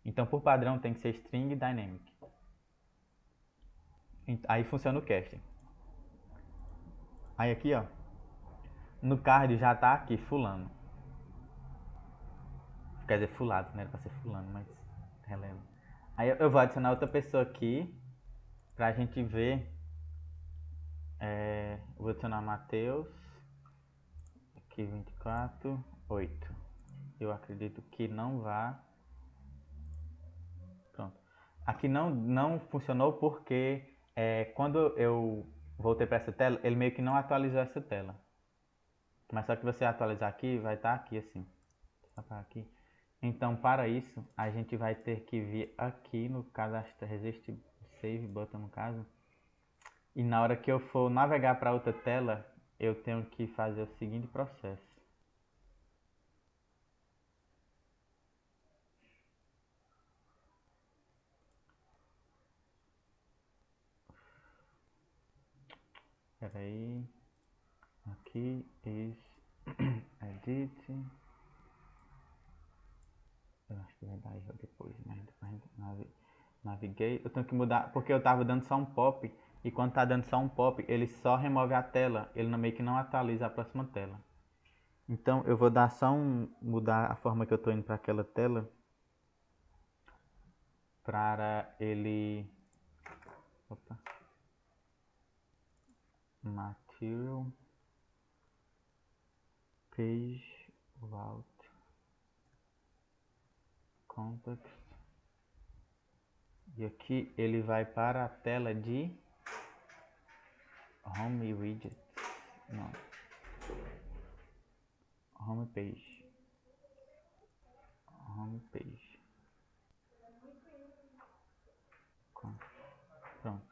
Então por padrão tem que ser string dynamic. Aí funciona o casting. Aí aqui, ó, no card já tá aqui fulano. Quer dizer, fulado, né? Era pra ser fulano, mas releva. Aí eu vou adicionar outra pessoa aqui pra gente ver. Vou adicionar Matheus. Aqui 24, 8. Eu acredito que não vá. Pronto. Aqui não funcionou porque quando eu voltei para essa tela, ele meio que não atualizou essa tela. Mas só que você atualizar aqui, vai estar aqui assim. Aqui. Então, para isso, a gente vai ter que vir aqui no cadastro resist save button no caso. E na hora que eu for navegar para outra tela, eu tenho que fazer o seguinte processo. Espera aí. Aqui is edit. Eu acho que vai dar erro depois, mas naviguei. Eu tenho que mudar, porque eu tava dando só um pop. E quando tá dando só um pop, ele só remove a tela. Ele meio que não atualiza a próxima tela. Então eu vou dar só mudar a forma que eu tô indo para aquela tela. Para ele... Opa. Material. Page. Route. Context. E aqui ele vai para a tela de Home Widget. Não. Home Page. Home Page. Pronto.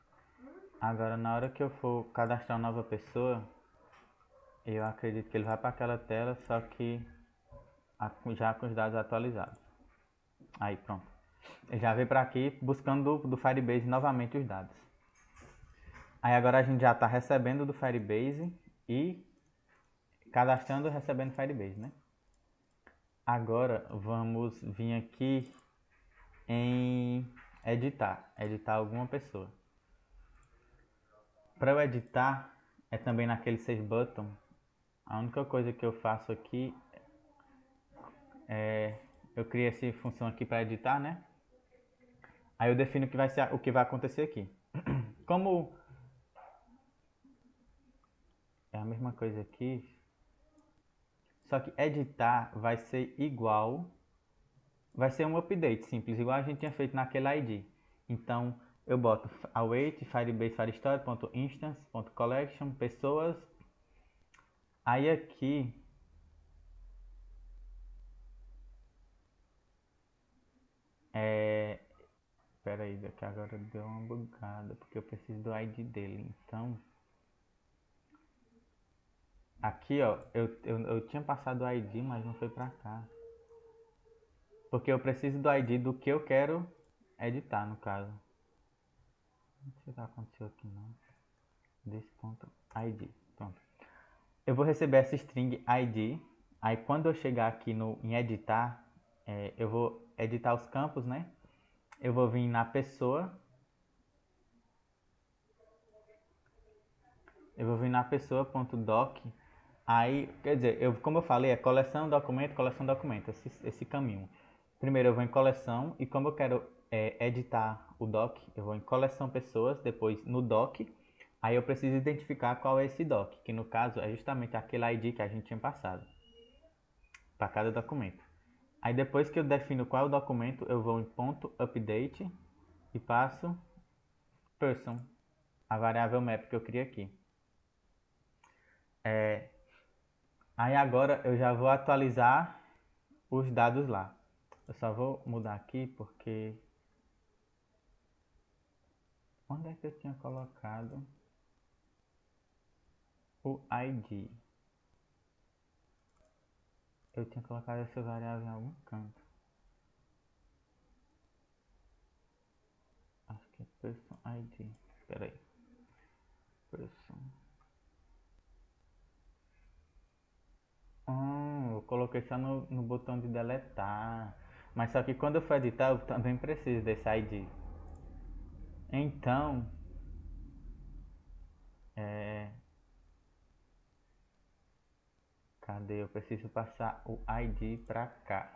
Agora na hora que eu for cadastrar uma nova pessoa, eu acredito que ele vai para aquela tela, só que já com os dados atualizados. Aí pronto. Ele já veio para aqui buscando do Firebase novamente os dados. Aí agora a gente já está recebendo do Firebase e cadastrando e recebendo Firebase, né? Agora vamos vir aqui em editar alguma pessoa. Para eu editar é também naquele Save Button. A única coisa que eu faço aqui é eu criei essa função aqui para editar, né? Aí eu defino o que vai ser, o que vai acontecer aqui. Como é a mesma coisa aqui, só que editar vai ser igual, vai ser um update simples, igual a gente tinha feito naquele ID. Então eu boto await firebase firestore.instance.collection pessoas. Aí aqui espera aí, que agora deu uma bugada porque eu preciso do ID dele. Então aqui ó, eu tinha passado o ID, mas não foi pra cá. Porque eu preciso do ID do que eu quero editar, no caso. Não sei o que aconteceu aqui não. Desse ponto ID. Pronto. Eu vou receber essa string ID. Aí quando eu chegar aqui em editar, eu vou editar os campos, né? Eu vou vir na pessoa. Eu vou vir na pessoa.doc. Aí, quer dizer, como eu falei, é coleção, documento, esse caminho. Primeiro eu vou em coleção e como eu quero editar o doc, eu vou em coleção pessoas, depois no doc. Aí eu preciso identificar qual é esse doc, que no caso é justamente aquele ID que a gente tinha passado para cada documento. Aí depois que eu defino qual é o documento, eu vou em ponto update e passo person, a variável map que eu criei aqui. Aí agora eu já vou atualizar os dados lá. Eu só vou mudar aqui porque... Onde é que eu tinha colocado o ID? Eu tinha colocado essa variável em algum canto. Acho que é person ID. Espera aí. Person. Eu coloquei só no botão de deletar. Mas só que quando eu for editar, eu também preciso desse ID. Então, cadê? Eu preciso passar o ID pra cá.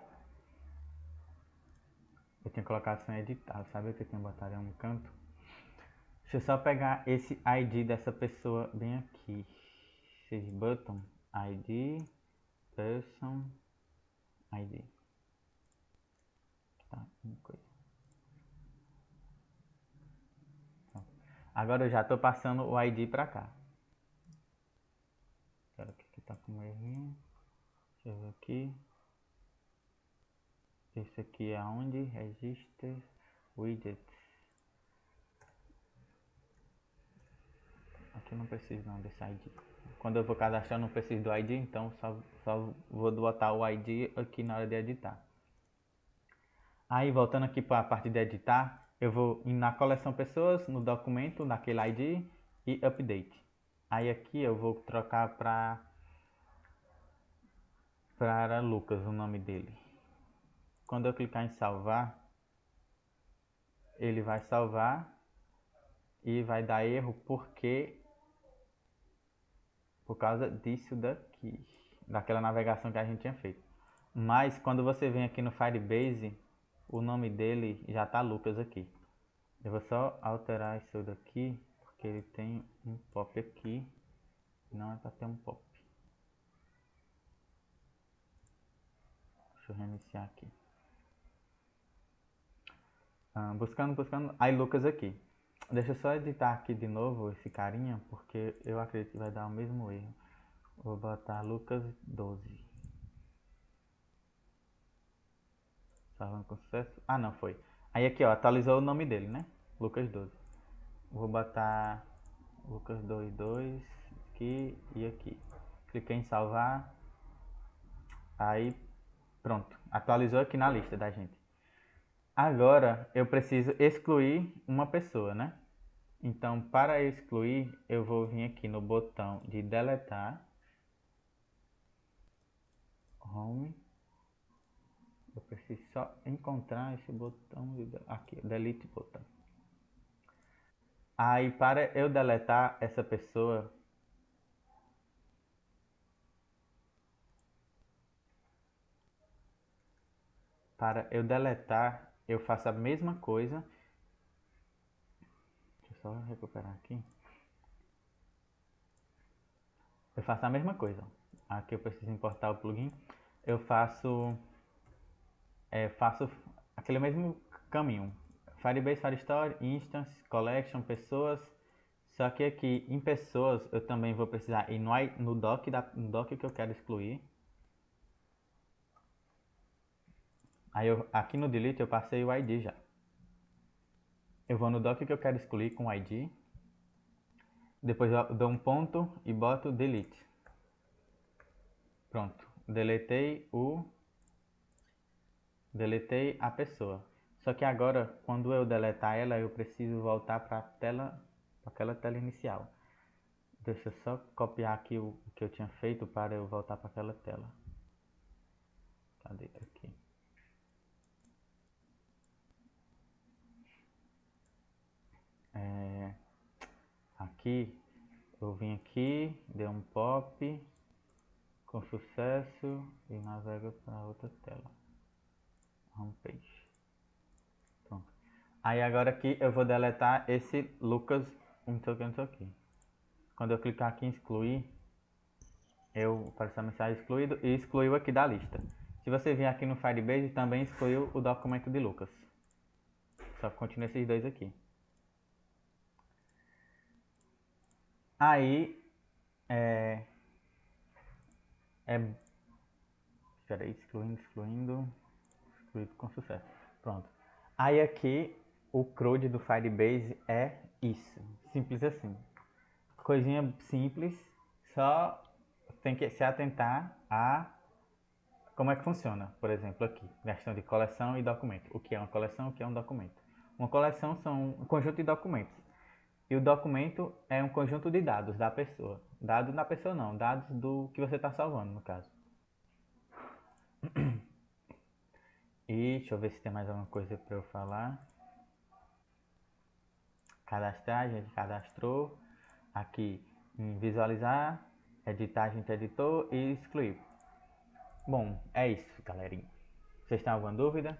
Eu tinha colocado sem editar, sabe o que eu tinha botado em um canto? Deixa eu só pegar esse ID dessa pessoa bem aqui. Save button, ID, person, ID. Tá, uma coisa. Pronto. Agora eu já tô passando o ID pra cá. Espera que tá com um errinho. Deixa eu ver aqui. Esse aqui é onde? Register widgets. Aqui não preciso não desse ID. Quando eu vou cadastrar não preciso do ID, então só vou botar o ID aqui na hora de editar. Aí voltando aqui para a parte de editar, eu vou ir na coleção pessoas, no documento, naquele ID e update. Aí aqui eu vou trocar para Lucas o nome dele. Quando eu clicar em salvar, ele vai salvar e vai dar erro porque por causa disso daqui, daquela navegação que a gente tinha feito. Mas quando você vem aqui no Firebase, o nome dele já tá Lucas aqui. Eu vou só alterar isso daqui, porque ele tem um pop aqui, não é para ter um pop. Deixa eu reiniciar aqui. Buscando. Aí Lucas aqui. Deixa eu só editar aqui de novo esse carinha, porque eu acredito que vai dar o mesmo erro. Vou botar Lucas 12. Salvando com sucesso. Ah, não, foi. Aí aqui, ó, atualizou o nome dele, né? Lucas 12. Vou botar Lucas 22 aqui e aqui. Cliquei em salvar. Aí, pronto. Atualizou aqui na lista da gente. Agora, eu preciso excluir uma pessoa, né? Então, para excluir, eu vou vir aqui no botão de deletar. Home. Eu preciso só encontrar esse botão aqui, delete botão. Aí para eu deletar essa pessoa, eu faço a mesma coisa. Deixa eu só recuperar aqui. Eu faço a mesma coisa. Aqui eu preciso importar o plugin. Eu faço aquele mesmo caminho. Firebase, Firestore, Instance, Collection, Pessoas. Só que aqui em Pessoas eu também vou precisar ir no doc que eu quero excluir. Aí aqui no Delete eu passei o ID já. Eu vou no doc que eu quero excluir com o ID. Depois eu dou um ponto e boto Delete. Pronto. Deletei a pessoa. Só que agora, quando eu deletar ela, eu preciso voltar para aquela tela inicial. Deixa eu só copiar aqui o que eu tinha feito para eu voltar para aquela tela. Cadê aqui? Aqui, eu vim aqui, dei um pop com sucesso e navego para outra tela. Homepage. Pronto. Aí agora aqui eu vou deletar esse Lucas não sei o que. Quando eu clicar aqui em excluir, aparece a mensagem excluído e excluiu aqui da lista. Se você vir aqui no Firebase, também excluiu o documento de Lucas. Só continua esses dois aqui. Aí, espera aí, excluído com sucesso. Pronto. Aí aqui, o CRUD do Firebase é isso. Simples assim. Coisinha simples, só tem que se atentar a como é que funciona. Por exemplo, aqui, questão de coleção e documento. O que é uma coleção, o que é um documento. Uma coleção são um conjunto de documentos. E o documento é um conjunto de dados da pessoa. Dados da pessoa não, dados do que você está salvando, no caso. E deixa eu ver se tem mais alguma coisa para eu falar. Cadastrar, a gente cadastrou. Aqui em visualizar, editar, a gente editou e excluir. Bom, é isso, galerinha. Vocês têm alguma dúvida?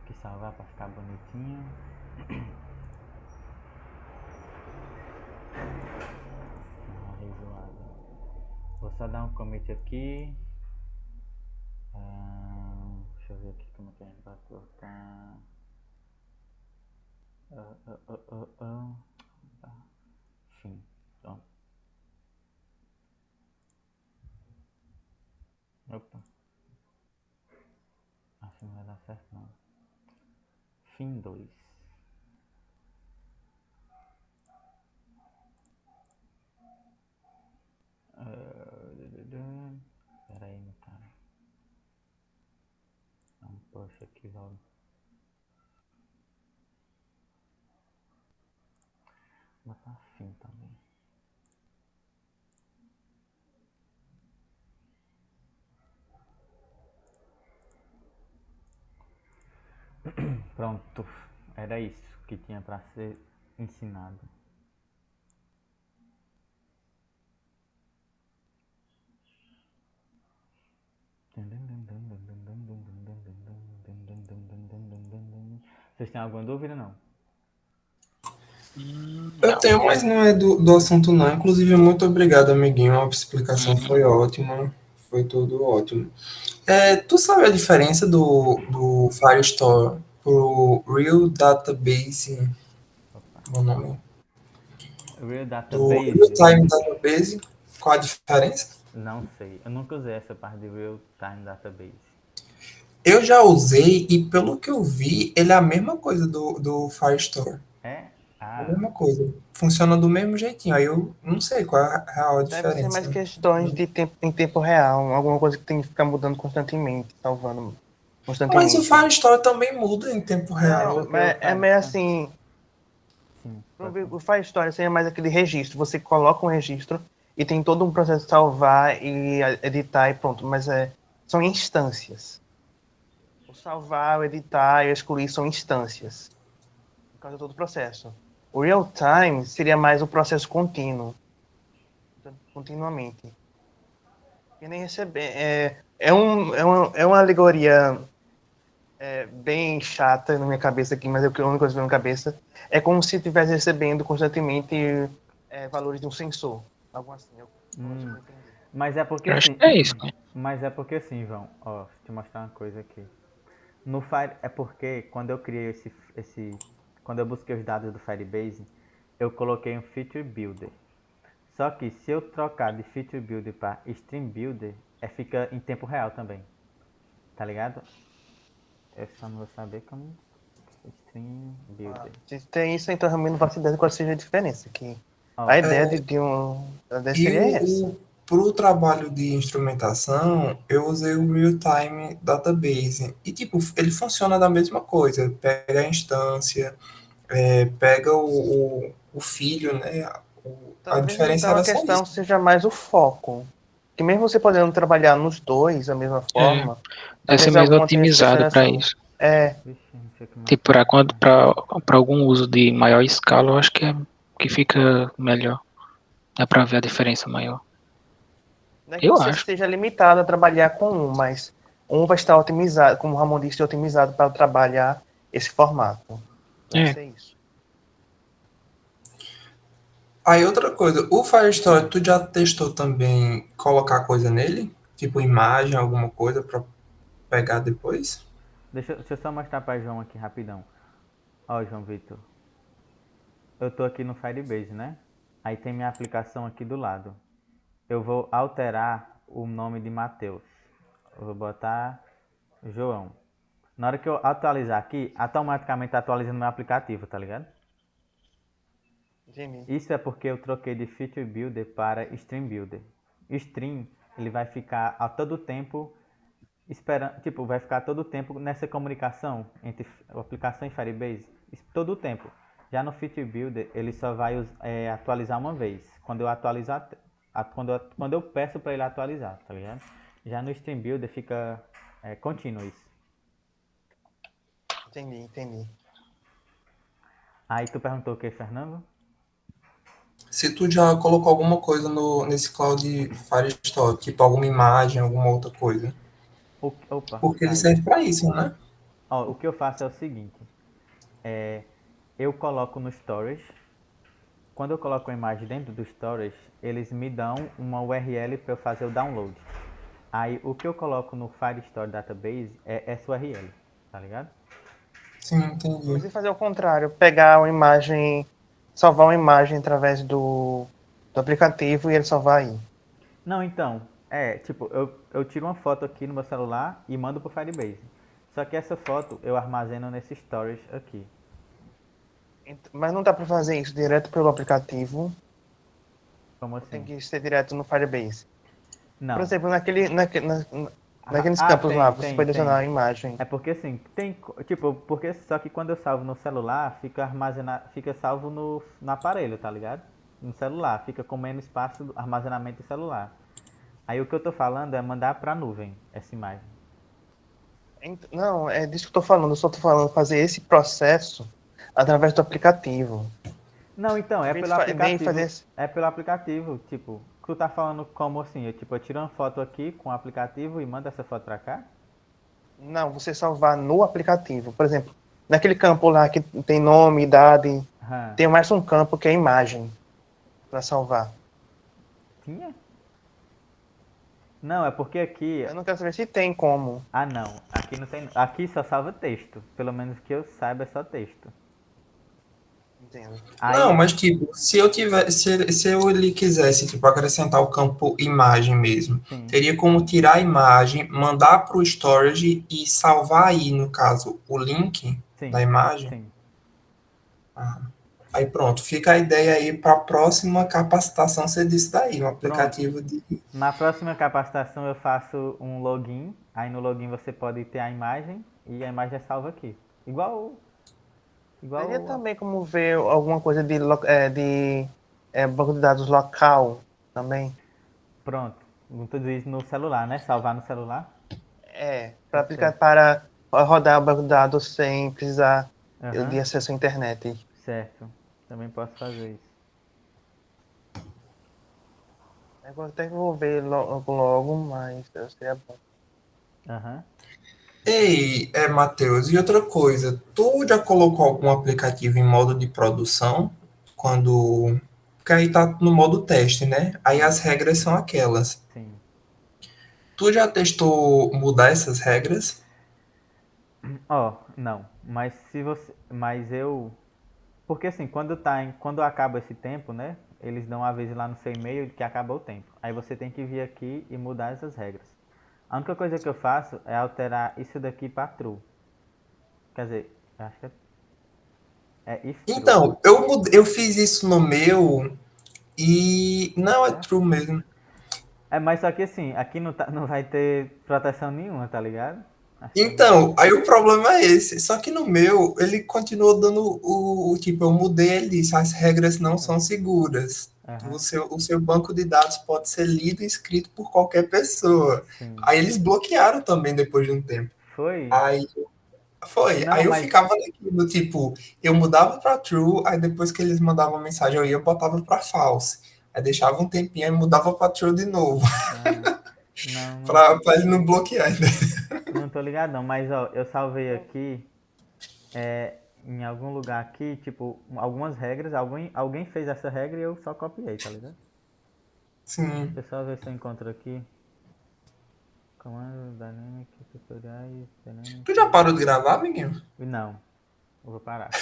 Aqui salvar para ficar bonitinho. Vou só dar um commit aqui. Deixa eu ver aqui como é que a gente vai colocar. Fim. Pronto. Opa. Acho que não vai dar certo não. Fim 2. Espera aí, meu cara. Dá um push aqui logo. Vou botar fim também. Pronto. Era isso que tinha para ser ensinado. Vocês têm alguma dúvida, não? Eu tenho, mas não é do assunto não. Inclusive, muito obrigado, amiguinho. A explicação foi ótima. Foi tudo ótimo. Tu sabe a diferença do Firestore pro Real Database, Opa. o nome? Real Do Real Database? Time Database? Qual a diferença? Não sei. Eu nunca usei essa parte de Real Time Database. Eu já usei e pelo que eu vi, ele é a mesma coisa do Firestore. É? A Ah, mesma coisa. Funciona do mesmo jeitinho. Aí eu não sei qual é a real Deve ser mais diferença. questões de tempo em tempo real, alguma coisa que tem que ficar mudando constantemente, salvando Mas o constantemente. Firestore também muda em tempo é real. Não, porque o mas é Fire... meio é, assim, sim, pode falar. o Fire Story seria mais aquele registro. Você coloca um registro e tem todo um processo de salvar e editar e pronto. Mas são instâncias. O salvar, o editar e o excluir são instâncias. Por causa de todo o processo. O real time seria mais o processo contínuo. Continuamente. E nem receber. É uma alegoria bem chata na minha cabeça aqui, mas é o que a única coisa que vem na cabeça. É como se estivesse recebendo constantemente valores de um sensor. Algo assim, eu Hum, consigo entender. mas é porque Eu acho assim. que é isso, né? Mas é porque assim, João. Ó, deixa eu te mostrar uma coisa aqui. No Fire. É porque quando eu criei esse. Quando eu busquei os dados do Firebase, eu coloquei um Feature Builder. Só que se eu trocar de Feature Builder para Stream Builder, fica em tempo real também. Tá ligado? Eu só não vou saber como. Stream Builder. Se tem isso, então realmente não faço ideia de qual seja a diferença. Que Ó, a ideia a ideia E seria essa. pro trabalho de instrumentação, eu usei o Real-Time Database. E, tipo, ele funciona da mesma coisa. Pega a instância, pega o filho, né? A Talvez diferença então a era só isso. questão seja mais o foco. Que mesmo você podendo trabalhar nos dois da mesma É, forma, deve ser talvez mais alguma tenha otimizado para especialização. isso. vixe, não sei o que mais Tipo, tá. para algum uso de maior escala, eu acho que que fica melhor. Dá pra ver a diferença maior. Não é que Eu você acho. esteja limitado a trabalhar com um, mas um vai estar otimizado, como o Ramon disse, otimizado para trabalhar esse formato. Deve É, ser isso. Aí outra coisa, o Firestore, tu já testou também colocar coisa nele? Tipo imagem, alguma coisa pra pegar depois? Deixa eu só mostrar pra João aqui rapidão. Ó, João Vitor. Eu tô aqui no Firebase, né? Aí tem minha aplicação aqui do lado. Eu vou alterar o nome de Matheus. Eu vou botar João. Na hora que eu atualizar aqui, automaticamente atualiza no meu aplicativo, tá ligado? Entendi. Isso é porque eu troquei de Feature Builder para Stream Builder. Stream, ele vai ficar a todo tempo esperando, tipo, vai ficar todo tempo nessa comunicação entre a aplicação e Firebase, todo o tempo. Já no Feature Builder, ele só vai atualizar uma vez, quando eu atualizar, quando eu peço para ele atualizar, tá ligado? Já no Stream Builder fica contínuo isso. Entendi. Aí tu perguntou o que, Fernando? Se tu já colocou alguma coisa nesse Cloud Firestore, tipo alguma imagem, alguma outra coisa. Opa, Porque ele caiu. serve para isso, né? Ó, o que eu faço é o seguinte, eu coloco no Storage. Quando eu coloco a imagem dentro do Storage, eles me dão uma URL para eu fazer o download. Aí o que eu coloco no Firestore Database é essa URL, tá ligado? Sim, Mas entendi. e fazer o contrário? Pegar uma imagem, salvar uma imagem através do aplicativo e ele salvar aí. Não, então, tipo, eu tiro uma foto aqui no meu celular e mando pro Firebase. Só que essa foto eu armazeno nesse storage aqui. Mas não dá para fazer isso direto pelo aplicativo, Como tem assim? que ser direto no Firebase. Por Não. exemplo, naqueles Ah, campos lá, tem, você tem, pode adicionar tem. a imagem. É porque assim, tipo, porque só que quando eu salvo no celular, fica armazenado, fica salvo no aparelho, tá ligado? No celular, fica com menos espaço do armazenamento do celular. Aí o que eu tô falando é mandar pra nuvem essa imagem. Não, é disso que eu tô falando. Eu só tô falando fazer esse processo através do aplicativo. Não, então, é Em vez pelo de fazer aplicativo. esse... É pelo aplicativo, tipo, tu tá falando como assim? Eu tiro uma foto aqui com o aplicativo e mando essa foto pra cá? Não, você salvar no aplicativo. Por exemplo, naquele campo lá que tem nome, idade, Aham. tem mais um campo que é imagem para salvar. Tinha? Não, é porque aqui. Eu não quero saber se tem como. Ah, não. Aqui não tem. Aqui só salva texto. Pelo menos que eu saiba é só texto. Entendo. Não, Aí. mas tipo, se eu lhe quisesse, tipo, acrescentar o campo imagem mesmo, Sim, teria como tirar a imagem, mandar para o storage e salvar aí, no caso, o link da sim, imagem. sim. Aí pronto, fica a ideia aí para a próxima capacitação ser disso daí, um Pronto. aplicativo de. Na próxima capacitação eu faço um login. Aí no login você pode ter a imagem e a imagem é salva aqui. Igual. Teria Igual. também como ver alguma coisa de banco de dados local também. Pronto. Tudo isso no celular, né? Salvar no celular. Para aplicar Certo. para rodar o banco de dados sem precisar de Aham. acesso à internet. Certo. Também posso fazer isso. Eu vou até que vou ver logo, mas seria bom. Aham. Ei, Matheus, e outra coisa, tu já colocou algum aplicativo em modo de produção? Quando. Porque aí tá no modo teste, né? Aí Sim. as regras são aquelas. Sim. Tu já testou mudar essas regras? Ó, não. Mas se você. Mas eu. Porque assim, quando acaba esse tempo, né? Eles dão um aviso lá no seu e-mail de que acabou o tempo. Aí você tem que vir aqui e mudar essas regras. A única coisa que eu faço é alterar isso daqui para true. Quer dizer, eu acho que é if true. Então, eu fiz isso no meu e não é É? true mesmo. É, mas só que assim, aqui não vai ter proteção nenhuma, tá ligado? Acho que é bem. Então, aí o problema é esse. Só que no meu, ele continuou dando tipo, eu mudei, ele disse, as regras não são seguras. Aham. O seu banco de dados pode ser lido e escrito por qualquer pessoa. Sim. Aí eles bloquearam também depois de um tempo. Foi? Aí foi. Não, Aí eu mas. ficava naquilo, tipo, eu mudava para true, aí depois que eles mandavam mensagem, eu ia botava para false. Aí deixava um tempinho e mudava para true de novo, Ah, não, para ele não bloquear. não tô ligado não, mas ó, eu salvei aqui, em algum lugar aqui, tipo, algumas regras, alguém fez essa regra e eu só copiei, tá ligado? Sim. Deixa eu só ver se eu encontro aqui. Comando Dynamic, tutoriais, Tu já Dynamic. parou de gravar, amiguinho? Não, eu vou parar.